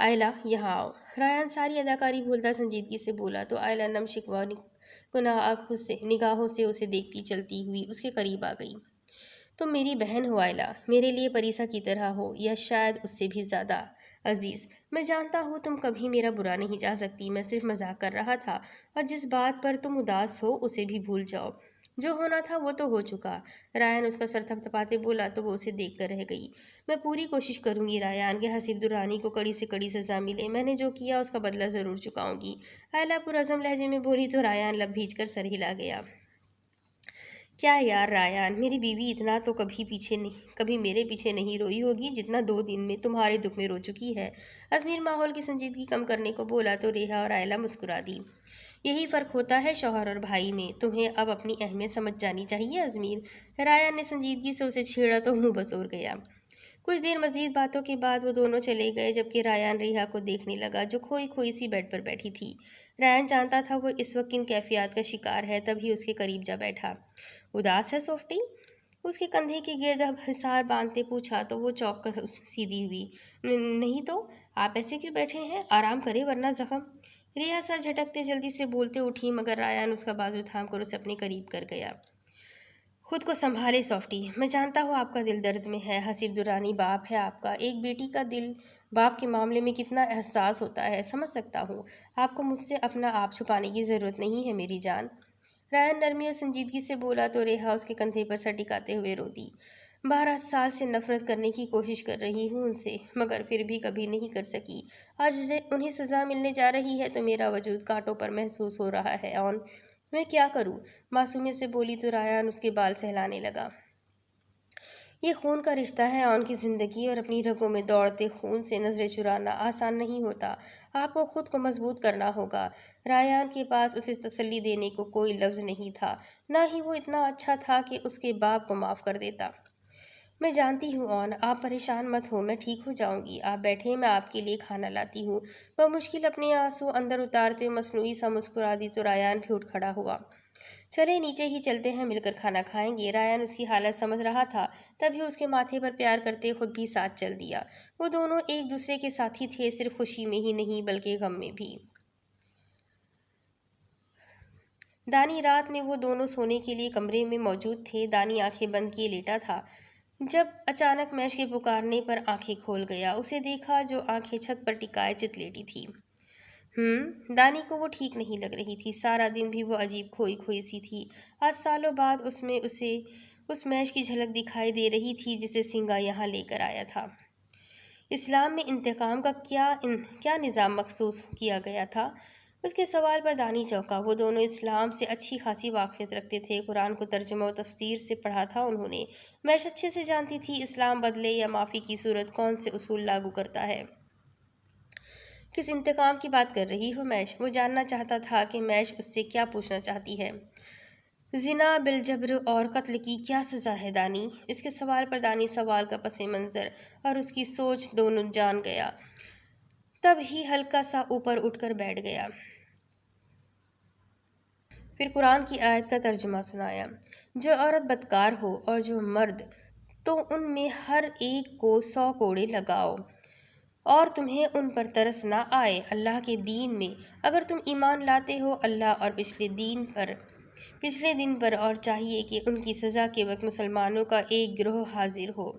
آئلہ یہاں آؤ۔ رایان ساری اداکاری بھولتا سنجیدگی سے بولا تو آئلہ نم شکوہ نگاہوں سے اسے دیکھتی چلتی ہوئی اس کے قریب آ گئی۔ تم میری بہن ہو آئلہ، میرے لیے پریسا کی طرح ہو یا شاید اس سے بھی زیادہ عزیز۔ میں جانتا ہوں تم کبھی میرا برا نہیں چاہ سکتی، میں صرف مذاق کر رہا تھا، اور جس بات پر تم اداس ہو اسے بھی بھول جاؤ، جو ہونا تھا وہ تو ہو چکا۔ رایان اس کا سر تھپتھپاتے بولا تو وہ اسے دیکھ کر رہ گئی۔ میں پوری کوشش کروں گی رایان کہ حسیب درانی کو کڑی سے کڑی سزا ملے، میں نے جو کیا اس کا بدلہ ضرور چکاؤں گی، آئلہ پرعزم لہجے میں بولی تو رایان لب بھیج کر سر ہلا گیا۔ کیا یار رایان، میری بیوی اتنا تو کبھی میرے پیچھے نہیں روئی ہوگی جتنا 2 دن میں تمہارے دکھ میں رو چکی ہے۔ ازمیر ماحول کی سنجیدگی کم کرنے کو بولا تو ریحا اور آئلہ مسکرا دی۔ یہی فرق ہوتا ہے شوہر اور بھائی میں، تمہیں اب اپنی اہمیت سمجھ جانی چاہیے ازمیر۔ رایان نے سنجیدگی سے اسے چھیڑا تو منہ بسور گیا۔ کچھ دیر مزید باتوں کے بعد وہ دونوں چلے گئے، جبکہ رایان ریحا کو دیکھنے لگا جو کھوئی کھوئی سی بیڈ پر بیٹھی تھی۔ رایان جانتا تھا وہ اس وقت کن کیفیات کا شکار ہے، تبھی اس کے قریب جا بیٹھا۔ اداس ہے سوفٹی؟ اس کے کندھے کے گرد حصار باندھتے پوچھا تو وہ چونک کر سیدھی ہوئی۔ نہیں تو آپ ایسے کیوں بیٹھے ہیں؟ آرام کرے ورنہ زخم۔ ریحا سر جھٹکتے جلدی سے بولتے اٹھی، مگر رایان اس کا بازو تھام کر اسے اپنے قریب کر گیا۔ خود کو سنبھالے سوفٹی، میں جانتا ہوں آپ کا دل درد میں ہے، حسیب درانی باپ ہے آپ کا، ایک بیٹی کا دل باپ کے معاملے میں کتنا حساس ہوتا ہے سمجھ سکتا ہوں، آپ کو مجھ سے اپنا آپ چھپانے کی ضرورت نہیں ہے میری جان۔ رایان نرمی اور سنجیدگی سے بولا تو ریحا اس کے کندھے پر سر ٹکاتے ہوئے رو دی۔ 12 سال سے نفرت کرنے کی کوشش کر رہی ہوں ان سے، مگر پھر بھی کبھی نہیں کر سکی، آج انہیں سزا ملنے جا رہی ہے تو میرا وجود کانٹوں پر محسوس ہو رہا ہے، اور میں کیا کروں؟ معصومیت سے بولی تو رایان اس کے بال سہلانے لگا۔ یہ خون کا رشتہ ہے اون کی زندگی، اور اپنی رگوں میں دوڑتے خون سے نظریں چرانا آسان نہیں ہوتا، آپ کو خود کو مضبوط کرنا ہوگا۔ رایان کے پاس اسے تسلی دینے کو کوئی لفظ نہیں تھا، نہ ہی وہ اتنا اچھا تھا کہ اس کے باپ کو معاف کر دیتا۔ میں جانتی ہوں اون، آپ پریشان مت ہو، میں ٹھیک ہو جاؤں گی، آپ بیٹھیں میں آپ کے لیے کھانا لاتی ہوں۔ وہ مشکل اپنے آنسو اندر اتارتے مصنوعی سا مسکرا دی تو رایان بھی اٹھ کھڑا ہوا۔ چلے نیچے ہی چلتے ہیں، مل کر کھانا کھائیں گے۔ رایان اس کی حالت سمجھ رہا تھا، تبھی اس کے ماتھے پر پیار کرتے خود بھی ساتھ چل دیا۔ وہ دونوں ایک دوسرے کے ساتھی تھے، صرف خوشی میں ہی نہیں بلکہ غم میں بھی۔ دانی رات میں وہ دونوں سونے کے لیے کمرے میں موجود تھے۔ دانی آنکھیں بند کیے لیٹا تھا جب اچانک میش کے پکارنے پر آنکھیں کھول گیا۔ اسے دیکھا جو آنکھیں چھت پر ٹکائے چت لیٹی تھی۔ دانی کو وہ ٹھیک نہیں لگ رہی تھی، سارا دن بھی وہ عجیب کھوئی کھوئی سی تھی۔ آج سالوں بعد اس میں اسے اس میش کی جھلک دکھائی دے رہی تھی جسے سنگا یہاں لے کر آیا تھا۔ اسلام میں انتقام کا کیا نظام مخصوص کیا گیا تھا؟ اس کے سوال پر دانی چونکا۔ وہ دونوں اسلام سے اچھی خاصی واقفیت رکھتے تھے، قرآن کو ترجمہ و تفسیر سے پڑھا تھا انہوں نے۔ میش اچھے سے جانتی تھی اسلام بدلے یا معافی کی صورت کون سے اصول لاگو کرتا ہے۔ کس انتقام کی بات کر رہی ہو میش؟ وہ جاننا چاہتا تھا کہ میش اس سے کیا پوچھنا چاہتی ہے۔ زنا بالجبر اور قتل کی کیا سزا ہے دانی؟ اس کے سوال پر دانی سوال کا پس منظر اور اس کی سوچ دونوں جان گیا، تب ہی ہلکا سا اوپر اٹھ کر بیٹھ گیا۔ پھر قرآن کی آیت کا ترجمہ سنایا، جو عورت بدکار ہو اور جو مرد، تو ان میں ہر ایک کو 100 کوڑے لگاؤ، اور تمہیں ان پر ترس نہ آئے اللہ کے دین میں، اگر تم ایمان لاتے ہو اللہ اور پچھلے دن پر، اور چاہیے کہ ان کی سزا کے وقت مسلمانوں کا ایک گروہ حاضر ہو۔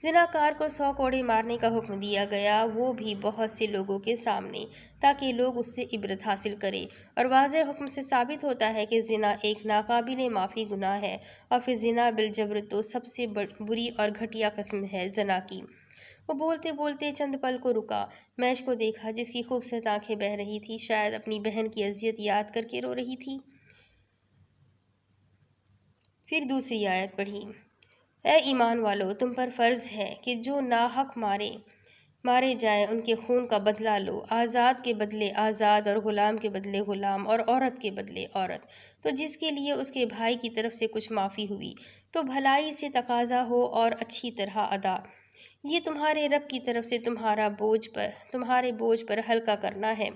زناکار کو 100 کوڑے مارنے کا حکم دیا گیا، وہ بھی بہت سے لوگوں کے سامنے، تاکہ لوگ اس سے عبرت حاصل کریں، اور واضح حکم سے ثابت ہوتا ہے کہ زنا ایک ناقابل معافی گناہ ہے، اور پھر زنا بالجبر تو سب سے بری اور گھٹیا قسم ہے زنا کی۔ وہ بولتے بولتے چند پل کو رکا، میش کو دیکھا جس کی خوبصورت آنکھیں بہہ رہی تھی، شاید اپنی بہن کی اذیت یاد کر کے رو رہی تھی۔ پھر دوسری آیت پڑھی، اے ایمان والو، تم پر فرض ہے کہ جو ناحق مارے جائیں ان کے خون کا بدلہ لو، آزاد کے بدلے آزاد، اور غلام کے بدلے غلام، اور عورت کے بدلے عورت، تو جس کے لیے اس کے بھائی کی طرف سے کچھ معافی ہوئی تو بھلائی سے تقاضا ہو اور اچھی طرح ادا، یہ تمہارے رب کی طرف سے تمہارے بوجھ پر ہلکا کرنا ہے،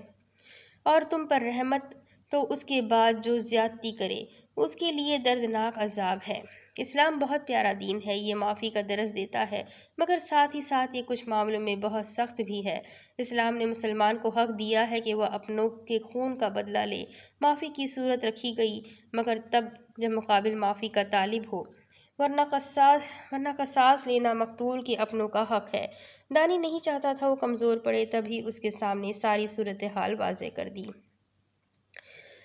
اور تم پر رحمت، تو اس کے بعد جو زیادتی کرے اس کے لیے دردناک عذاب ہے۔ اسلام بہت پیارا دین ہے، یہ معافی کا درس دیتا ہے، مگر ساتھ ہی ساتھ یہ کچھ معاملوں میں بہت سخت بھی ہے۔ اسلام نے مسلمان کو حق دیا ہے کہ وہ اپنوں کے خون کا بدلہ لے۔ معافی کی صورت رکھی گئی، مگر تب جب مقابل معافی کا طالب ہو، ورنہ قصاص لینا مقتول کے اپنوں کا حق ہے۔ دانی نہیں چاہتا تھا وہ کمزور پڑے، تبھی اس کے سامنے ساری صورتحال واضح کر دی۔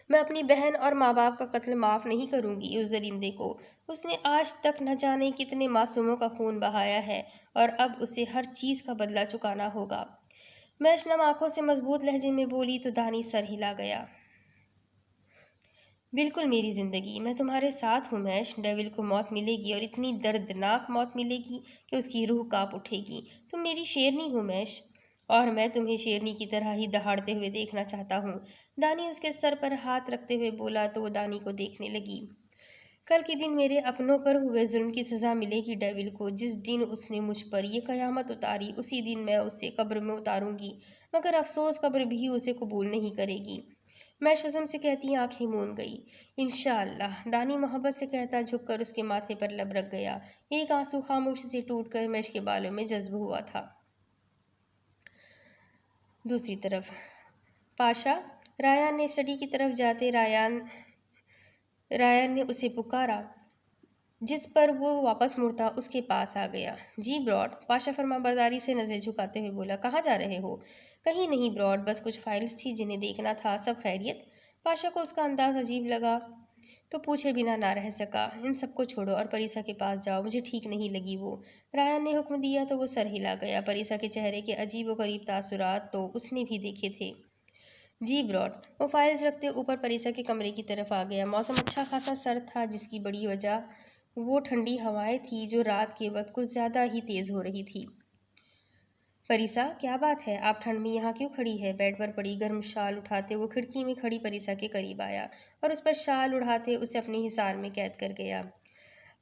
میں اپنی بہن اور ماں باپ کا قتل معاف نہیں کروں گی اس درندے کو۔ اس نے آج تک نہ جانے کتنے معصوموں کا خون بہایا ہے، اور اب اسے ہر چیز کا بدلہ چکانا ہوگا۔ میں اشنم آنکھوں سے مضبوط لہجے میں بولی تو دانی سر ہلا گیا۔ بالکل میری زندگی، میں تمہارے ساتھ ہوں میش۔ ڈیول کو موت ملے گی، اور اتنی دردناک موت ملے گی کہ اس کی روح کانپ اٹھے گی۔ تم میری شیرنی ہو میش، اور میں تمہیں شیرنی کی طرح ہی دہاڑتے ہوئے دیکھنا چاہتا ہوں۔ دانی اس کے سر پر ہاتھ رکھتے ہوئے بولا تو وہ دانی کو دیکھنے لگی۔ کل کے دن میرے اپنوں پر ہوئے ظلم کی سزا ملے گی ڈیول کو۔ جس دن اس نے مجھ پر یہ قیامت اتاری، اسی دن میں اسے قبر میں اتاروں گی، مگر افسوس قبر بھی اسے قبول نہیں کرے گی۔ میں شزم سے کہتی آنکھیں موند گئی۔ انشاءاللہ، دانی محبت سے کہتا جھک کر اس کے ماتھے پر لب رکھ گیا۔ ایک آنسو خاموشی سے ٹوٹ کر میش کے بالوں میں جذب ہوا تھا۔ دوسری طرف پاشا، رایان نے اسٹڈی کی طرف جاتے رایان نے اسے پکارا، جس پر وہ واپس مڑتا اس کے پاس آ گیا۔ جی براڈ، پاشا فرما برداری سے نظر جھکاتے ہوئے بولا، کہاں جا رہے ہو؟ کہیں نہیں براڈ، بس کچھ فائلز تھی جنہیں دیکھنا تھا۔ سب خیریت؟ پاشا کو اس کا انداز عجیب لگا تو پوچھے بنا نہ رہ سکا، ان سب کو چھوڑو اور پریسا کے پاس جاؤ، مجھے ٹھیک نہیں لگی وہ۔ رایان نے حکم دیا تو وہ سر ہلا گیا۔ پریسا کے چہرے کے عجیب و غریب تاثرات تو اس نے بھی دیکھے تھے۔ جی براڈ، وہ فائلز رکھتے اوپر پریسا کے کمرے کی طرف آ گیا۔ موسم اچھا خاصا سرد تھا، جس کی بڑی وجہ وہ ٹھنڈی ہوائیں تھی جو رات کے وقت کچھ زیادہ ہی تیز ہو رہی تھی۔ پریسا، کیا بات ہے؟ آپ ٹھنڈ میں یہاں کیوں کھڑی ہے؟ بیڈ پر پڑی گرم شال اٹھاتے وہ کھڑکی میں کھڑی پریسا کے قریب آیا اور اس پر شال اڑھاتے اسے اپنے حصار میں قید کر گیا۔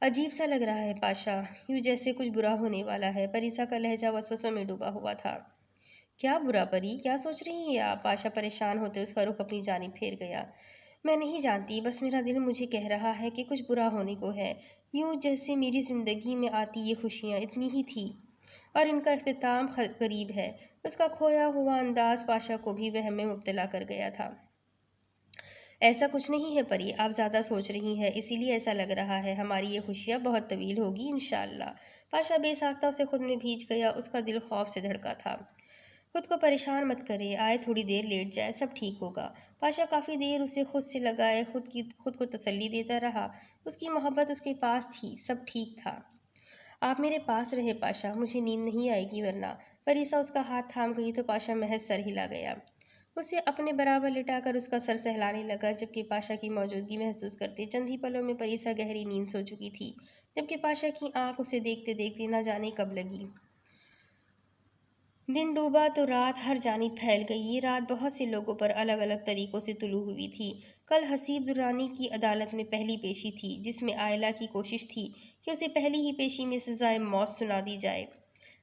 عجیب سا لگ رہا ہے پاشا، یوں جیسے کچھ برا ہونے والا ہے۔ پریسا کا لہجہ وسوسوں میں ڈوبا ہوا تھا۔ کیا برا پری؟ کیا سوچ رہی ہیں آپ؟ پاشا پریشان ہوتے اس کا رخ اپنی جانب پھیر گیا۔ میں نہیں جانتی، بس میرا دل مجھے کہہ رہا ہے کہ کچھ برا ہونے کو ہے، یوں جیسے میری زندگی میں آتی یہ خوشیاں اتنی ہی تھی اور ان کا اختتام قریب ہے۔ اس کا کھویا ہوا انداز پاشا کو بھی وہم میں مبتلا کر گیا تھا۔ ایسا کچھ نہیں ہے پری، آپ زیادہ سوچ رہی ہیں، اسی لیے ایسا لگ رہا ہے۔ ہماری یہ خوشیاں بہت طویل ہوگی انشاءاللہ۔ پاشا بے ساختہ اسے خود میں بھیج گیا۔ اس کا دل خوف سے دھڑکا تھا۔ خود کو پریشان مت کرے، آئے تھوڑی دیر لیٹ جائے، سب ٹھیک ہوگا۔ پاشا کافی دیر اسے خود سے لگائے خود کو تسلی دیتا رہا۔ اس کی محبت اس کے پاس تھی، سب ٹھیک تھا۔ آپ میرے پاس رہے پاشا، مجھے نیند نہیں آئے گی ورنہ۔ پریسا اس کا ہاتھ تھام گئی تو پاشا محض سر ہلا گیا۔ اسے اپنے برابر لٹا کر اس کا سر سہلانے لگا، جبکہ پاشا کی موجودگی محسوس کرتے چند ہی پلوں میں پریسا گہری نیند سو چکی تھی، جبکہ پاشا کی آنکھ اسے دیکھتے دیکھتے نہ جانے کب لگی۔ دن ڈوبا تو رات ہر جانب پھیل گئی۔ یہ رات بہت سے لوگوں پر الگ الگ طریقوں سے طلوع ہوئی تھی۔ کل حسیب درانی کی عدالت میں پہلی پیشی تھی، جس میں عائلہ کی کوشش تھی کہ اسے پہلی ہی پیشی میں سزائے موت سنا دی جائے،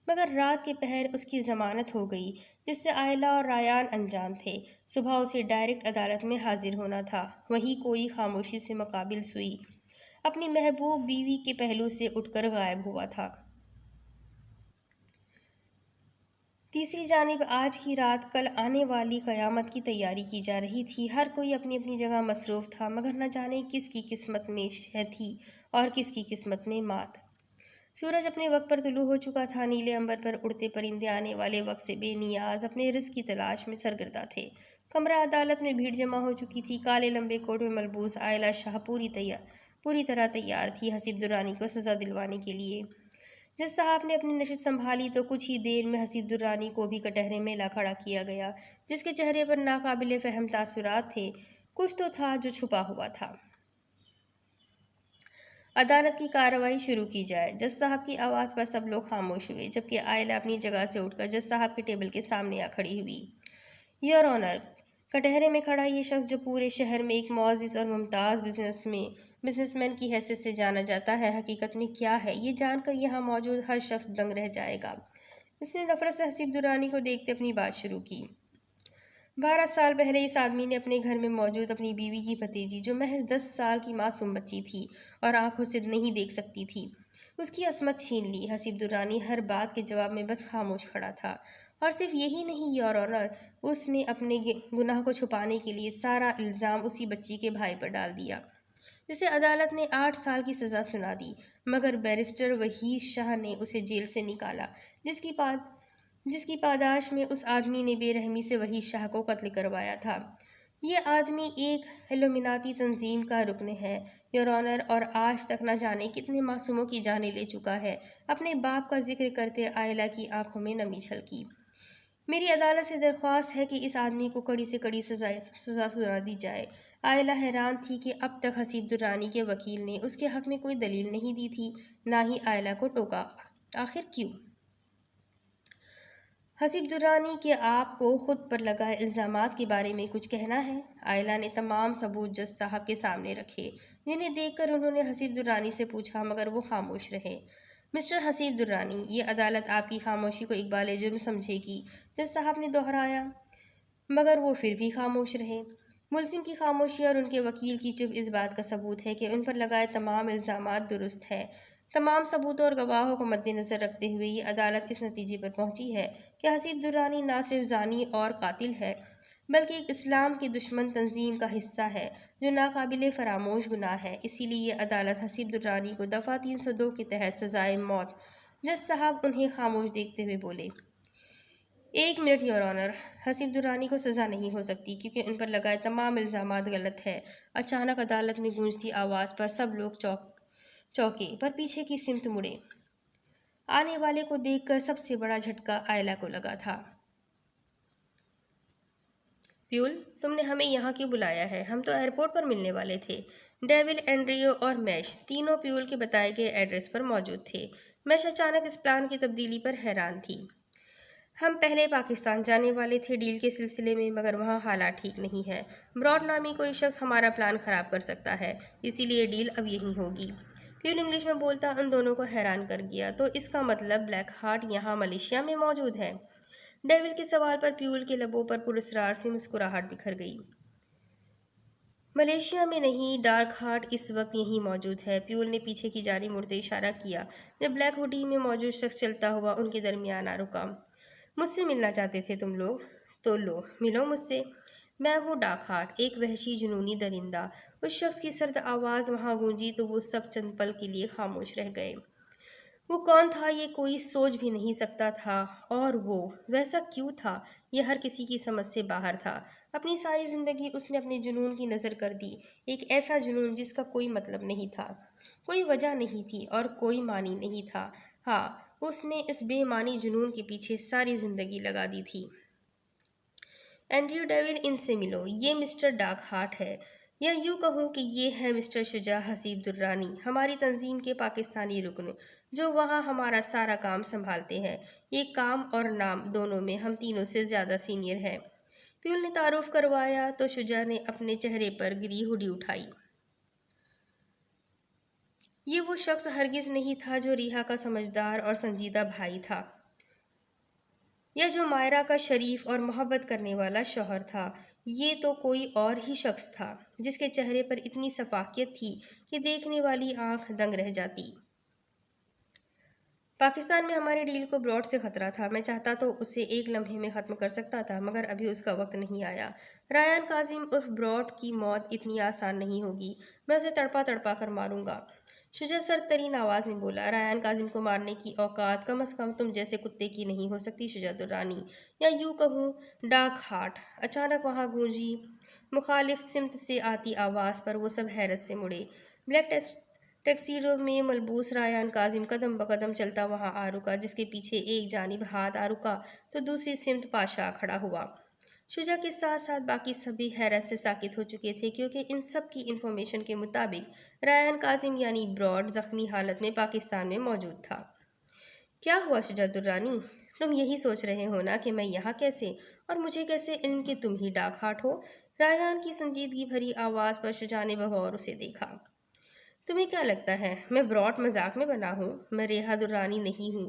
مگر رات کے پہر اس کی ضمانت ہو گئی، جس سے عائلہ اور رایان انجان تھے۔ صبح اسے ڈائریکٹ عدالت میں حاضر ہونا تھا۔ وہیں کوئی خاموشی سے مقابل سوئی اپنی محبوب بیوی کے پہلو سے اٹھ کر غائب ہوا تھا۔ تیسری جانب آج کی رات کل آنے والی قیامت کی تیاری کی جا رہی تھی۔ ہر کوئی اپنی اپنی جگہ مصروف تھا، مگر نہ جانے کس کی قسمت میں شہ تھی اور کس کی قسمت میں مات۔ سورج اپنے وقت پر طلوع ہو چکا تھا۔ نیلے عنبر پر اڑتے پرندے آنے والے وقت سے بے نیاز اپنے رزق کی تلاش میں سرگرداں تھے۔ کمرہ عدالت میں بھیڑ جمع ہو چکی تھی۔ کالے لمبے کوٹ میں ملبوس عائلہ شاہ پوری طرح تیار تھی حسیب درانی کو سزا دلوانے کے لیے۔ جج صاحب نے اپنی نشست سنبھالی تو کچھ ہی دیر میں حسیب درانی کو بھی کٹہرے میں لا کھڑا کیا گیا، جس کے چہرے پر ناقابل فہم تاثرات تھے۔ کچھ تو تھا جو چھپا ہوا تھا۔ عدالت کی کارروائی شروع کی جائے۔ جج صاحب کی آواز پر سب لوگ خاموش ہوئے، جبکہ عائلہ اپنی جگہ سے اٹھ کر جج صاحب کے ٹیبل کے سامنے آ کھڑی ہوئی۔ یور آنر، کٹہرے میں کھڑا یہ شخص جو پورے شہر میں ایک معزز اور ممتاز بزنس مین کی حیثیت سے جانا جاتا ہے، حقیقت میں کیا ہے، یہ جان کر یہاں موجود ہر شخص دنگ رہ جائے گا۔ اس نے نفرت سے حسیب درانی کو دیکھتے اپنی بات شروع کی۔ 12 سال پہلے اس آدمی نے اپنے گھر میں موجود اپنی بیوی کی بھتیجی جو محض 10 سال کی معصوم بچی تھی اور آنکھوں سے نہیں دیکھ سکتی تھی، اس کی عصمت چھین لی۔ حسیب درانی ہر بات کے جواب میں بس خاموش کھڑا تھا۔ اور صرف یہی نہیں یور آنر، اس نے اپنے گناہ کو چھپانے کے لیے سارا الزام اسی بچی کے بھائی پر ڈال دیا، جسے عدالت نے 8 سال کی سزا سنا دی، مگر بیرسٹر وحید شاہ نے اسے جیل سے نکالا، جس کی پاداش میں اس آدمی نے بے رحمی سے وحید شاہ کو قتل کروایا تھا۔ یہ آدمی ایک الومناتی تنظیم کا رکن ہے یور آنر، اور آج تک نہ جانے کتنے معصوموں کی جانیں لے چکا ہے۔ اپنے باپ کا ذکر کرتے آئلہ کی آنکھوں میں نمی چھلکی۔ میری عدالت سے درخواست ہے کہ اس آدمی کو کڑی سے کڑی سزا سنا دی جائے۔ آئلہ حیران تھی کہ اب تک حسیب درانی کے وکیل نے اس کے حق میں کوئی دلیل نہیں دی تھی، نہ ہی آئلہ کو ٹوکا۔ آخر کیوں؟ حسیب درانی کہ آپ کو خود پر لگائے الزامات کے بارے میں کچھ کہنا ہے؟ آئلہ نے تمام ثبوت جج صاحب کے سامنے رکھے، جنہیں دیکھ کر انہوں نے حسیب درانی سے پوچھا، مگر وہ خاموش رہے۔ مسٹر حسیب درانی، یہ عدالت آپ کی خاموشی کو اقبال جرم سمجھے گی، جج صاحب نے دہرایا، مگر وہ پھر بھی خاموش رہے۔ ملزم کی خاموشی اور ان کے وکیل کی چپ اس بات کا ثبوت ہے کہ ان پر لگائے تمام الزامات درست ہے۔ تمام ثبوتوں اور گواہوں کو مد نظر رکھتے ہوئے یہ عدالت اس نتیجے پر پہنچی ہے کہ حسیب درانی نہ صرف زانی اور قاتل ہے، بلکہ ایک اسلام کی دشمن تنظیم کا حصہ ہے جو ناقابل فراموش گناہ ہے۔ اسی لیے یہ عدالت حسیب درانی کو دفعہ 302 کے تحت سزائے موت۔ جج صاحب انہیں خاموش دیکھتے ہوئے بولے، 1 minute your owner, Haseeb Durrani کو سزا نہیں ہو سکتی کیونکہ ان پر لگائے تمام الزامات غلط ہے۔ اچانک عدالت میں گونجتی آواز پر سب لوگ چوکے پر پیچھے کی سمت مڑے۔ آنے والے کو دیکھ کر سب سے بڑا جھٹکا آئلہ کو لگا تھا۔ پیول، تم نے ہمیں یہاں کیوں بلایا ہے؟ ہم تو ایئرپورٹ پر ملنے والے تھے۔ ڈیول، اینڈریو اور میش تینوں پیول کے بتائے گئے ایڈریس پر موجود تھے۔ میش اچانک اس پلان کی تبدیلی پر حیران تھی۔ ہم پہلے پاکستان جانے والے تھے ڈیل کے سلسلے میں، مگر وہاں حالات ٹھیک نہیں ہے۔ براڈ نامی کوئی شخص ہمارا پلان خراب کر سکتا ہے، اسی لیے ڈیل اب یہیں ہوگی۔ پیول انگلش میں بولتا ان دونوں کو حیران کر گیا، تو اس کا مطلب بلیک ہارٹ یہاں ملیشیا میں موجود ہے؟ ڈیول کے سوال پر پیول کے لبوں پر پراسرار سی مسکراہٹ بکھر گئی۔ ملیشیا میں نہیں، ڈارک ہارٹ اس وقت یہیں موجود ہے۔ پیول نے پیچھے کی جانب مڑتے اشارہ کیا جب بلیک ہوڈی میں موجود شخص چلتا ہوا ان کے درمیان آ رکا۔ مجھ سے ملنا چاہتے تھے تم لوگ؟ تو لو، ملو مجھ سے۔ میں ہوں ڈارک ہارٹ، ایک وحشی جنونی درندہ۔ اس شخص کی سرد آواز وہاں گونجی تو وہ سب چند پل کے لیے خاموش رہ گئے۔ وہ کون تھا یہ کوئی سوچ بھی نہیں سکتا تھا، اور وہ ویسا کیوں تھا یہ ہر کسی کی سمجھ سے باہر تھا۔ اپنی ساری زندگی اس نے اپنے جنون کی نذر کر دی، ایک ایسا جنون جس کا کوئی مطلب نہیں تھا، کوئی وجہ نہیں تھی اور کوئی معنی نہیں تھا۔ ہاں، اس نے اس بے معنی جنون کے پیچھے ساری زندگی لگا دی تھی۔ اینڈریو ڈیول، ان سے ملو، یہ مسٹر ڈارک ہارٹ ہے، یا یوں کہوں کہ یہ ہے مسٹر شجاع حسیب درانی، ہماری تنظیم کے پاکستانی رکن، جو وہاں ہمارا سارا کام سنبھالتے ہیں۔ یہ کام اور نام دونوں میں ہم تینوں سے زیادہ سینئر ہے۔ پیول نے تعارف کروایا تو شجاع نے اپنے چہرے پر گری ہوڈی اٹھائی۔ یہ وہ شخص ہرگز نہیں تھا جو ریحا کا سمجھدار اور سنجیدہ بھائی تھا، یا جو مائرہ کا شریف اور محبت کرنے والا شوہر تھا۔ یہ تو کوئی اور ہی شخص تھا جس کے چہرے پر اتنی شفافیت تھی کہ دیکھنے والی آنکھ دنگ رہ جاتی۔ پاکستان میں ہمارے ڈیل کو براڈ سے خطرہ تھا، میں چاہتا تو اسے ایک لمحے میں ختم کر سکتا تھا، مگر ابھی اس کا وقت نہیں آیا۔ رایان کاظم عرف براڈ کی موت اتنی آسان نہیں ہوگی، میں اسے تڑپا تڑپا کر ماروں گا۔ شجاع سرد ترین آواز میں بولا، رایان کاظم کو مارنے کی اوقات کم از کم تم جیسے کتے کی نہیں ہو سکتی شجاع درانی، یا یوں کہوں ڈارک ہارٹ۔ اچانک وہاں گونجی مخالف سمت سے آتی آواز پر وہ سب حیرت سے مڑے۔ بلیک ٹیکسیڈو میں ملبوس رایان کاظم قدم بقدم چلتا وہاں آ رکا، جس کے پیچھے ایک جانب ہاتھ آ رکا تو دوسری سمت پاشا کھڑا ہوا۔ شجاع کے ساتھ ساتھ باقی سبھی حیرت سے ساکت ہو چکے تھے، کیونکہ ان سب کی انفارمیشن کے مطابق رایان کاظم یعنی براڈ زخمی حالت میں پاکستان میں موجود تھا۔ کیا ہوا شجاع درانی؟ تم یہی سوچ رہے ہو نا کہ میں یہاں کیسے، اور مجھے کیسے علم کہ تم ہی ڈارک ہارٹ ہو؟ رایان کی سنجیدگی بھری آواز پر شجاع نے بغور اسے دیکھا۔ تمہیں کیا لگتا ہے میں براڈ مذاق میں بنا ہوں؟ میں ریحا درانی نہیں ہوں،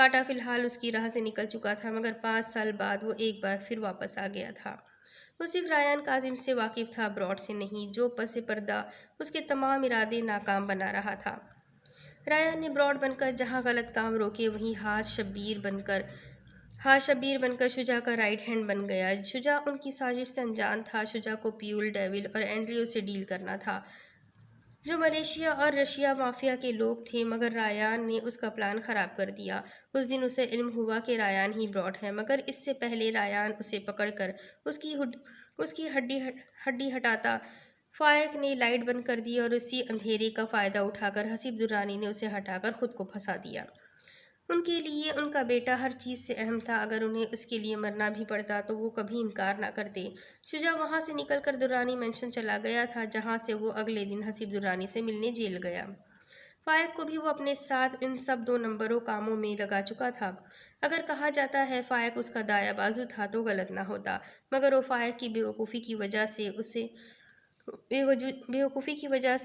کاٹا فی الحال اس کی راہ سے نکل چکا تھا، مگر 5 سال بعد وہ ایک بار پھر واپس آ گیا تھا۔ وہ صرف ریان کاظم سے واقف تھا، براڈ سے نہیں، جو پس پردہ اس کے تمام ارادے ناکام بنا رہا تھا۔ ریان نے براڈ بن کر جہاں غلط کام روکے وہیں ہاتھ شبیر بن کر شجاع کا رائٹ ہینڈ بن گیا۔ شجاع ان کی سازش سے انجان تھا۔ شجاع کو پیول، ڈیول اور اینڈریو سے ڈیل کرنا تھا، جو ملیشیا اور رشیا مافیا کے لوگ تھے، مگر ریان نے اس کا پلان خراب کر دیا۔ اس دن اسے علم ہوا کہ ریان ہی براڈ ہے، مگر اس سے پہلے ریان اسے پکڑ کر اس کی ہڈی ہٹاتا، فائق نے لائٹ بند کر دی اور اسی اندھیرے کا فائدہ اٹھا کر حسیب درانی نے اسے ہٹا کر خود کو پھنسا دیا۔ ان کے لیے ان کا بیٹا ہر چیز سے اہم تھا، اگر انہیں اس کے لیے مرنا بھی پڑتا تو وہ کبھی انکار نہ کرتے۔ شجاع وہاں سے نکل کر درانی مینشن چلا گیا تھا، جہاں سے وہ اگلے دن حسیب درانی سے ملنے جیل گیا۔ فائق کو بھی وہ اپنے ساتھ ان سب 2 نمبروں کاموں میں لگا چکا تھا۔ اگر کہا جاتا ہے فائق اس کا دایاں بازو تھا تو غلط نہ ہوتا، مگر وہ فائق کی بیوقوفی کی وجہ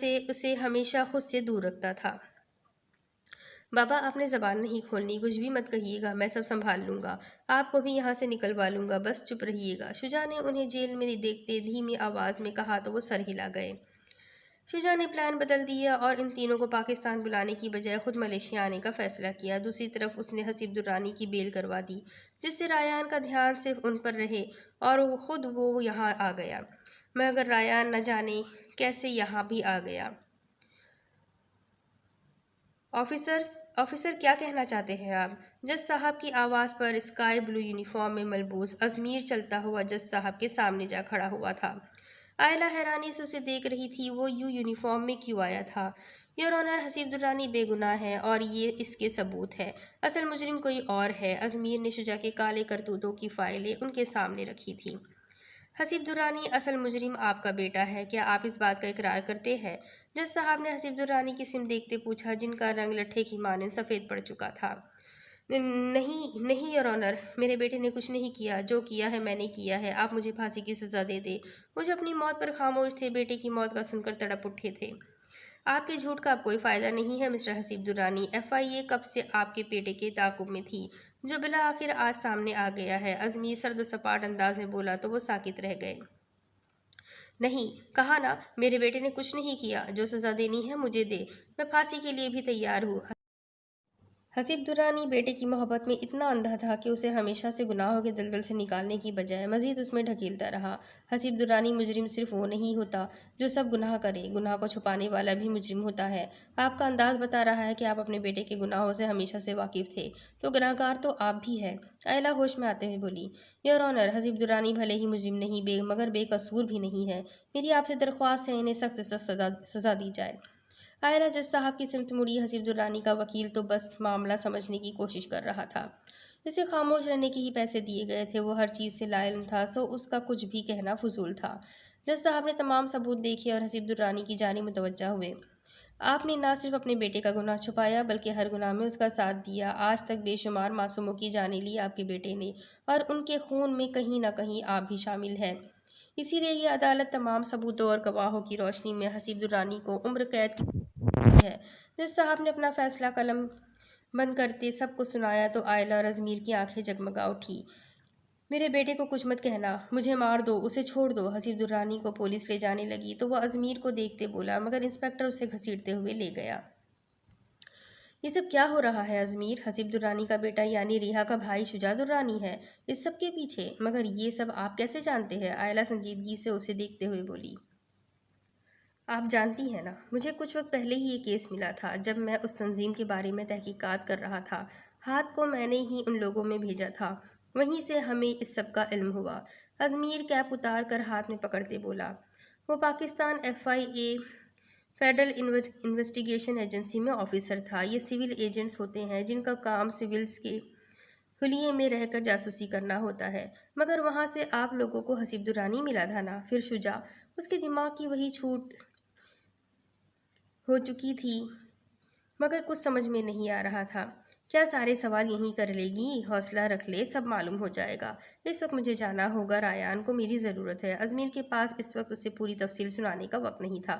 سے اسے ہمیشہ خود سے دور رکھتا تھا۔ بابا، آپ نے زبان نہیں کھولنی، کچھ بھی مت کہیے گا، میں سب سنبھال لوں گا، آپ کو بھی یہاں سے نکلوا لوں گا، بس چپ رہیے گا۔ شجاع نے انہیں جیل میں دیکھتے دھیمی آواز میں کہا تو وہ سر ہلا گئے۔ شجاع نے پلان بدل دیا اور ان تینوں کو پاکستان بلانے کی بجائے خود ملیشیا آنے کا فیصلہ کیا۔ دوسری طرف اس نے حسیب درانی کی بیل کروا دی، جس سے ریان کا دھیان صرف ان پر رہے اور خود وہ یہاں آ گیا، مگر ریان نہ جانے کیسے یہاں بھی آ گیا۔ آفیسر، کیا کہنا چاہتے ہیں آپ؟ جج صاحب کی آواز پر اسکائی بلو یونیفارم میں ملبوس ازمیر چلتا ہوا جج صاحب کے سامنے جا کھڑا ہوا تھا۔ آئلہ حیرانی سے اسے دیکھ رہی تھی، وہ یونیفارم میں کیوں آیا تھا؟ یور آنر، حسیب درانی بے گناہ ہے اور یہ اس کے ثبوت ہے، اصل مجرم کوئی اور ہے۔ ازمیر نے شجاع کے کالے کرتوتوں کی فائلیں ان کے سامنے رکھی تھیں۔ حسیب درانی، اصل مجرم آپ کا بیٹا ہے، کیا آپ اس بات کا اقرار کرتے ہیں؟ جج صاحب نے حسیب درانی کی سمت دیکھتے پوچھا، جن کا رنگ لٹھے کی مانند سفید پڑ چکا تھا۔ نہیں یور آنر، میرے بیٹے نے کچھ نہیں کیا، جو کیا ہے میں نے کیا ہے، آپ مجھے پھانسی کی سزا دے دیں۔ وہ جو اپنی موت پر خاموش تھے، بیٹے کی موت کا سن کر تڑپ اٹھے تھے۔ آپ کے جھوٹ کا اب کوئی فائدہ نہیں ہے مسٹر حسیب درانی، FIA کب سے آپ کے بیٹے کے تعاقب میں تھی، جو بالآخر آج سامنے آ گیا ہے۔ ازمیر سرد و سپاٹ انداز میں بولا تو وہ ساکت رہ گئے۔ نہیں، کہا نا، میرے بیٹے نے کچھ نہیں کیا، جو سزا دینی ہے مجھے دے، میں پھانسی کے لیے بھی تیار ہوں۔ حسیب درانی بیٹے کی محبت میں اتنا اندھا تھا کہ اسے ہمیشہ سے گناہوں کے دلدل سے نکالنے کی بجائے مزید اس میں ڈھکیلتا رہا۔ حسیب درانی، مجرم صرف وہ نہیں ہوتا جو سب گناہ کرے، گناہ کو چھپانے والا بھی مجرم ہوتا ہے۔ آپ کا انداز بتا رہا ہے کہ آپ اپنے بیٹے کے گناہوں سے ہمیشہ سے واقف تھے، تو گناہگار تو آپ بھی ہیں۔ آئلہ ہوش میں آتے ہوئے بولی، یور آنر، حسیب درانی بھلے ہی مجرم نہیں مگر بے قصور بھی نہیں ہے، میری آپ سے درخواست ہے انہیں سخت سے سخت سزا دی جائے۔ آئلہ جج صاحب کی سمت مڑی۔ حسیب درانی کا وکیل تو بس معاملہ سمجھنے کی کوشش کر رہا تھا، اسے خاموش رہنے کے ہی پیسے دیے گئے تھے، وہ ہر چیز سے لا علم تھا، سو اس کا کچھ بھی کہنا فضول تھا۔ جج صاحب نے تمام ثبوت دیکھے اور حسیب درانی کی جانب متوجہ ہوئے۔ آپ نے نہ صرف اپنے بیٹے کا گناہ چھپایا بلکہ ہر گناہ میں اس کا ساتھ دیا، آج تک بے شمار معصوموں کی جانیں لی آپ کے بیٹے نے، اور ان کے خون میں کہیں نہ کہیں آپ بھی شامل ہیں۔ اسی لیے یہ عدالت تمام ثبوتوں اور گواہوں کی روشنی میں حسیب درانی کو عمر قید کی ہے۔ جج صاحب نے اپنا فیصلہ قلم بند کرتے سب کو سنایا تو آئلہ اور ازمیر کی آنکھیں جگمگا اٹھی۔ میرے بیٹے کو کچھ مت کہنا، مجھے مار دو، اسے چھوڑ دو۔ حسیب درانی کو پولیس لے جانے لگی تو وہ ازمیر کو دیکھتے بولا، مگر انسپکٹر اسے گھسیٹتے ہوئے لے گیا۔ یہ سب کیا ہو رہا ہے ازمیر؟ حسیب درانی کا بیٹا یعنی ریحا کا بھائی شجاع درانی ہے اس سب کے پیچھے، مگر یہ سب آپ کیسے جانتے ہیں؟ آئلہ سنجیدگی سے اسے دیکھتے ہوئے بولی، آپ جانتی ہیں نا، مجھے کچھ وقت پہلے ہی یہ کیس ملا تھا، جب میں اس تنظیم کے بارے میں تحقیقات کر رہا تھا، ہاتھ کو میں نے ہی ان لوگوں میں بھیجا تھا، وہیں سے ہمیں اس سب کا علم ہوا۔ ازمیر کیپ اتار کر ہاتھ میں پکڑتے بولا، وہ Pakistan FIA federal investigation agency میں آفیسر تھا۔ یہ سول ایجنٹس ہوتے ہیں جن کا کام سولز کے حلیے میں رہ کر جاسوسی کرنا ہوتا ہے، مگر وہاں سے آپ لوگوں کو حسیب درانی ملا تھا نا، پھر شجاع، اس کے دماغ کی وہی چھوٹ ہو چکی تھی، مگر کچھ سمجھ میں نہیں آ رہا تھا۔ کیا سارے سوال یہیں کر لے گی؟ حوصلہ رکھ لے، سب معلوم ہو جائے گا۔ اس وقت مجھے جانا ہوگا، ریان کو میری ضرورت ہے۔ ازمیر کے پاس اس وقت اسے پوری تفصیل سنانے کا وقت نہیں تھا۔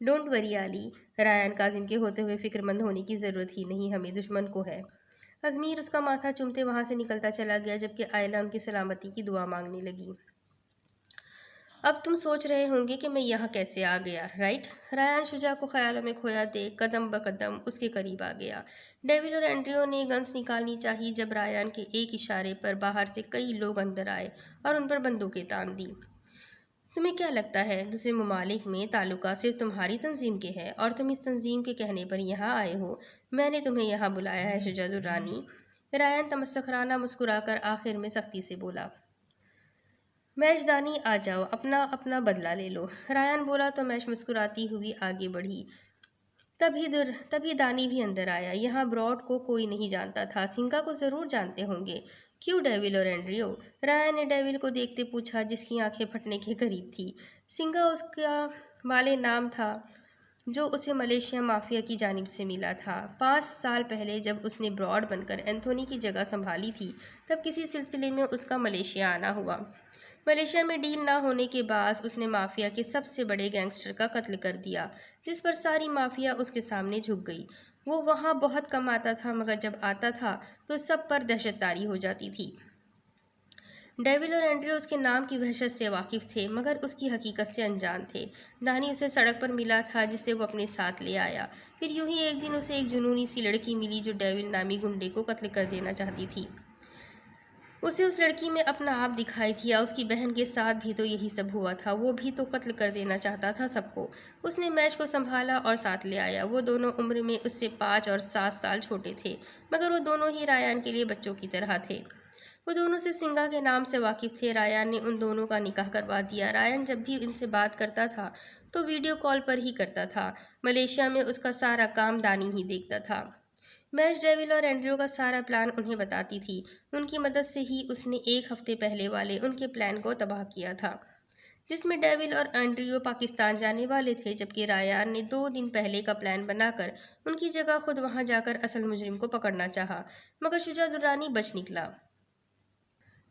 Don't worry Ali, Ryan Kazim کے ہوتے ہوئے فکر مند ہونے کی ضرورت ہی نہیں، ہمیں دشمن کو ہے۔ ازمیر اس کا ماتھا چومتے وہاں سے نکلتا چلا گیا جبکہ آئلہ ان کی سلامتی کی دعا مانگنے لگی۔ اب تم سوچ رہے ہوں گے کہ میں یہاں کیسے آ گیا، رائٹ؟ رایان شجاع کو خیالوں میں کھویا دیکھ قدم بقدم اس کے قریب آ گیا۔ ڈیول اور اینڈریو نے گنس نکالنی چاہی جب رایان کے ایک اشارے پر باہر سے کئی لوگ اندر آئے اور ان پر بندوقیں تان دی۔ تمہیں کیا لگتا ہے دوسرے ممالک میں تعلقات صرف تمہاری تنظیم کے ہیں اور تم اس تنظیم کے کہنے پر یہاں آئے ہو؟ میں نے تمہیں یہاں بلایا ہے شجاع الرانی۔ رایان تمسخرانہ مسکرا کر آخر میں سختی سے بولا۔ میش دانی آ جاؤ، اپنا بدلہ لے لو۔ رایان بولا تو میش مسکراتی ہوئی آگے بڑھی۔ تبھی دانی بھی اندر آیا۔ یہاں براڈ کو کوئی نہیں جانتا تھا، سنگا کو ضرور جانتے ہوں گے۔ کیوں ڈیول اور اینڈریو؟ رایان نے ڈیول کو دیکھتے پوچھا جس کی آنکھیں پھٹنے کے قریب تھی۔ سنگا اس کا مالے نام تھا جو اسے ملیشیا مافیا کی جانب سے ملا تھا۔ 5 سال پہلے جب اس نے براڈ بن کر اینتھونی کی جگہ سنبھالی تھی تب کسی سلسلے میں اس کا ملیشیا آنا ہوا۔ ملیشیا میں ڈیل نہ ہونے کے باعث اس نے مافیا کے سب سے بڑے گینگسٹر کا قتل کر دیا، جس پر ساری مافیا اس کے سامنے جھک گئی۔ وہ وہاں بہت کم آتا تھا مگر جب آتا تھا تو سب پر دہشت طاری ہو جاتی تھی۔ ڈیول اور اینڈریو اس کے نام کی وحشت سے واقف تھے مگر اس کی حقیقت سے انجان تھے۔ دانی اسے سڑک پر ملا تھا جسے وہ اپنے ساتھ لے آیا۔ پھر یوں ہی ایک دن اسے ایک جنونی سی لڑکی ملی جو ڈیول نامی گنڈے کو قتل کر دینا چاہتی تھی۔ اسے اس لڑکی میں اپنا آپ دکھائی دیا۔ اس کی بہن کے ساتھ بھی تو یہی سب ہوا تھا، وہ بھی تو قتل کر دینا چاہتا تھا سب کو۔ اس نے میش کو سنبھالا اور ساتھ لے آیا۔ وہ دونوں عمر میں اس سے 5 اور 7 سال چھوٹے تھے مگر وہ دونوں ہی رایان کے لیے بچوں کی طرح تھے۔ وہ دونوں صرف سنگا کے نام سے واقف تھے۔ رایان نے ان دونوں کا نکاح کروا دیا۔ رایان جب بھی ان سے بات کرتا تھا تو ویڈیو کال پر ہی کرتا تھا۔ ملیشیا میں اس کا سارا کام دانی ہی دیکھتا تھا۔ میش ڈیول اور اینڈریو کا سارا پلان انہیں بتاتی تھی۔ ان کی مدد سے ہی اس نے 1 ہفتے پہلے والے ان کے پلان کو تباہ کیا تھا جس میں ڈیول اور اینڈریو پاکستان جانے والے تھے، جبکہ رایان نے 2 دن پہلے کا پلان بنا کر ان کی جگہ خود وہاں جا کر اصل مجرم کو پکڑنا چاہا مگر شجاع الرانی بچ نکلا۔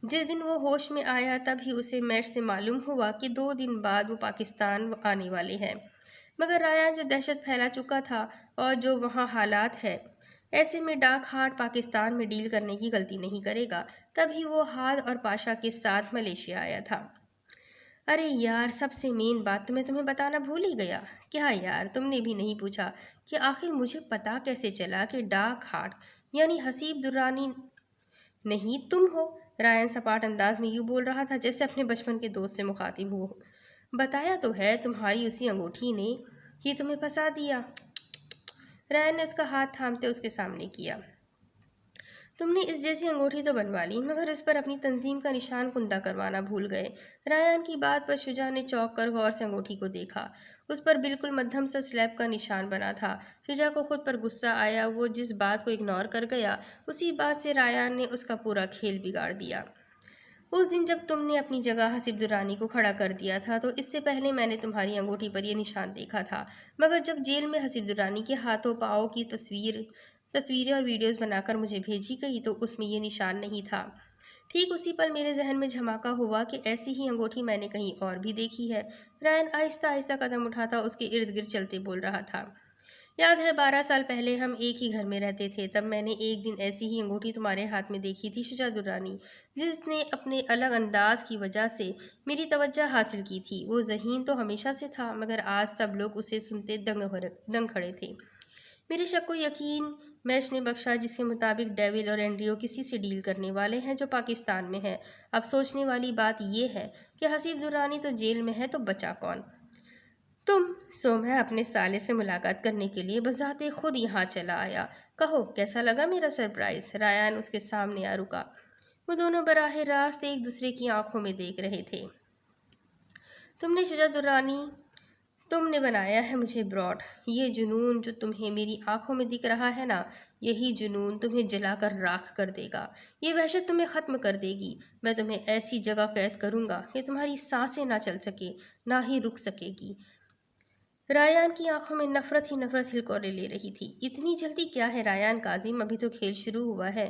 جس دن وہ ہوش میں آیا تب ہی اسے میش سے معلوم ہوا کہ 2 دن بعد وہ پاکستان آنے والے ہیں، مگر رایان جو دہشت پھیلا چکا تھا اور جو وہاں حالات ہے، ایسے میں ڈاک ہارٹ پاکستان میں ڈیل کرنے کی غلطی نہیں کرے گا۔ تب ہی وہ ہاد اور پاشا کے ساتھ ملیشیا آیا تھا۔ ارے یار، سب سے مین بات تو میں تمہیں بتانا بھول ہی گیا۔ کیا یار؟ تم نے بھی نہیں پوچھا کہ آخر مجھے پتا کیسے چلا کہ ڈاک ہارٹ یعنی حسیب درانی نہیں تم ہو؟ رایان سپاٹ انداز میں یوں بول رہا تھا جیسے اپنے بچپن کے دوست سے مخاطب ہو۔ بتایا تو ہے، تمہاری اسی انگوٹھی نے ہی تمہیں پھنسا دیا۔ رایان نے اس کا ہاتھ تھامتے اس کے سامنے کیا۔ تم نے اس جیسی انگوٹھی تو بنوا لی مگر اس پر اپنی تنظیم کا نشان کندہ کروانا بھول گئے۔ رایان کی بات پر شجاع نے چونک کر غور سے انگوٹھی کو دیکھا۔ اس پر بالکل مدھم سا سلیب کا نشان بنا تھا۔ شجاع کو خود پر غصہ آیا۔ وہ جس بات کو اگنور کر گیا اسی بات سے رایان نے اس کا پورا کھیل بگاڑ دیا۔ اس دن جب تم نے اپنی جگہ حسیب درانی کو کھڑا کر دیا تھا تو اس سے پہلے میں نے تمہاری انگوٹھی پر یہ نشان دیکھا تھا، مگر جب جیل میں حسیب درانی کے ہاتھوں پاؤں کی تصویریں اور ویڈیوز بنا کر مجھے بھیجی گئی تو اس میں یہ نشان نہیں تھا۔ ٹھیک اسی پل میرے ذہن میں جھماکا ہوا کہ ایسی ہی انگوٹھی میں نے کہیں اور بھی دیکھی ہے۔ رایان آہستہ آہستہ قدم اٹھاتا اس کے ارد گرد چلتے بول رہا تھا۔ یاد ہے 12 سال پہلے ہم ایک ہی گھر میں رہتے تھے، تب میں نے ایک دن ایسی ہی انگوٹھی تمہارے ہاتھ میں دیکھی تھی شجاع الرانی، جس نے اپنے الگ انداز کی وجہ سے میری توجہ حاصل کی تھی۔ وہ ذہین تو ہمیشہ سے تھا مگر آج سب لوگ اسے سنتے دنگ کھڑے تھے۔ میرے شک کو یقین میش نے بخشا جس کے مطابق ڈیول اور اینڈریو کسی سے ڈیل کرنے والے ہیں جو پاکستان میں ہے۔ اب سوچنے والی بات یہ ہے کہ حسیب درانی تو جیل میں ہے تو بچا کون؟ تم۔ سو میں اپنے سالے سے ملاقات کرنے کے لیے بذات خود یہاں چلا آیا۔ کہو کیسا لگا میرا سرپرائز؟ رایان اس کے سامنے آ رکا۔ وہ دونوں براہ راست ایک دوسرے کی آنکھوں میں دیکھ رہے تھے۔ تم نے شجاع الرانی، تم نے بنایا ہے مجھے براڈ۔ یہ جنون جو تمہیں میری آنکھوں میں دکھ رہا ہے نا، یہی جنون تمہیں جلا کر راکھ کر دے گا۔ یہ وحشت تمہیں ختم کر دے گی۔ میں تمہیں ایسی جگہ قید کروں گا کہ تمہاری سانسیں نہ چل سکے، نہ ہی رک سکے گی۔ رایان کی آنکھوں میں نفرت ہی نفرت ہلکورے لے رہی تھی۔ اتنی جلدی کیا ہے رایان کاظم؟ ابھی تو کھیل شروع ہوا ہے۔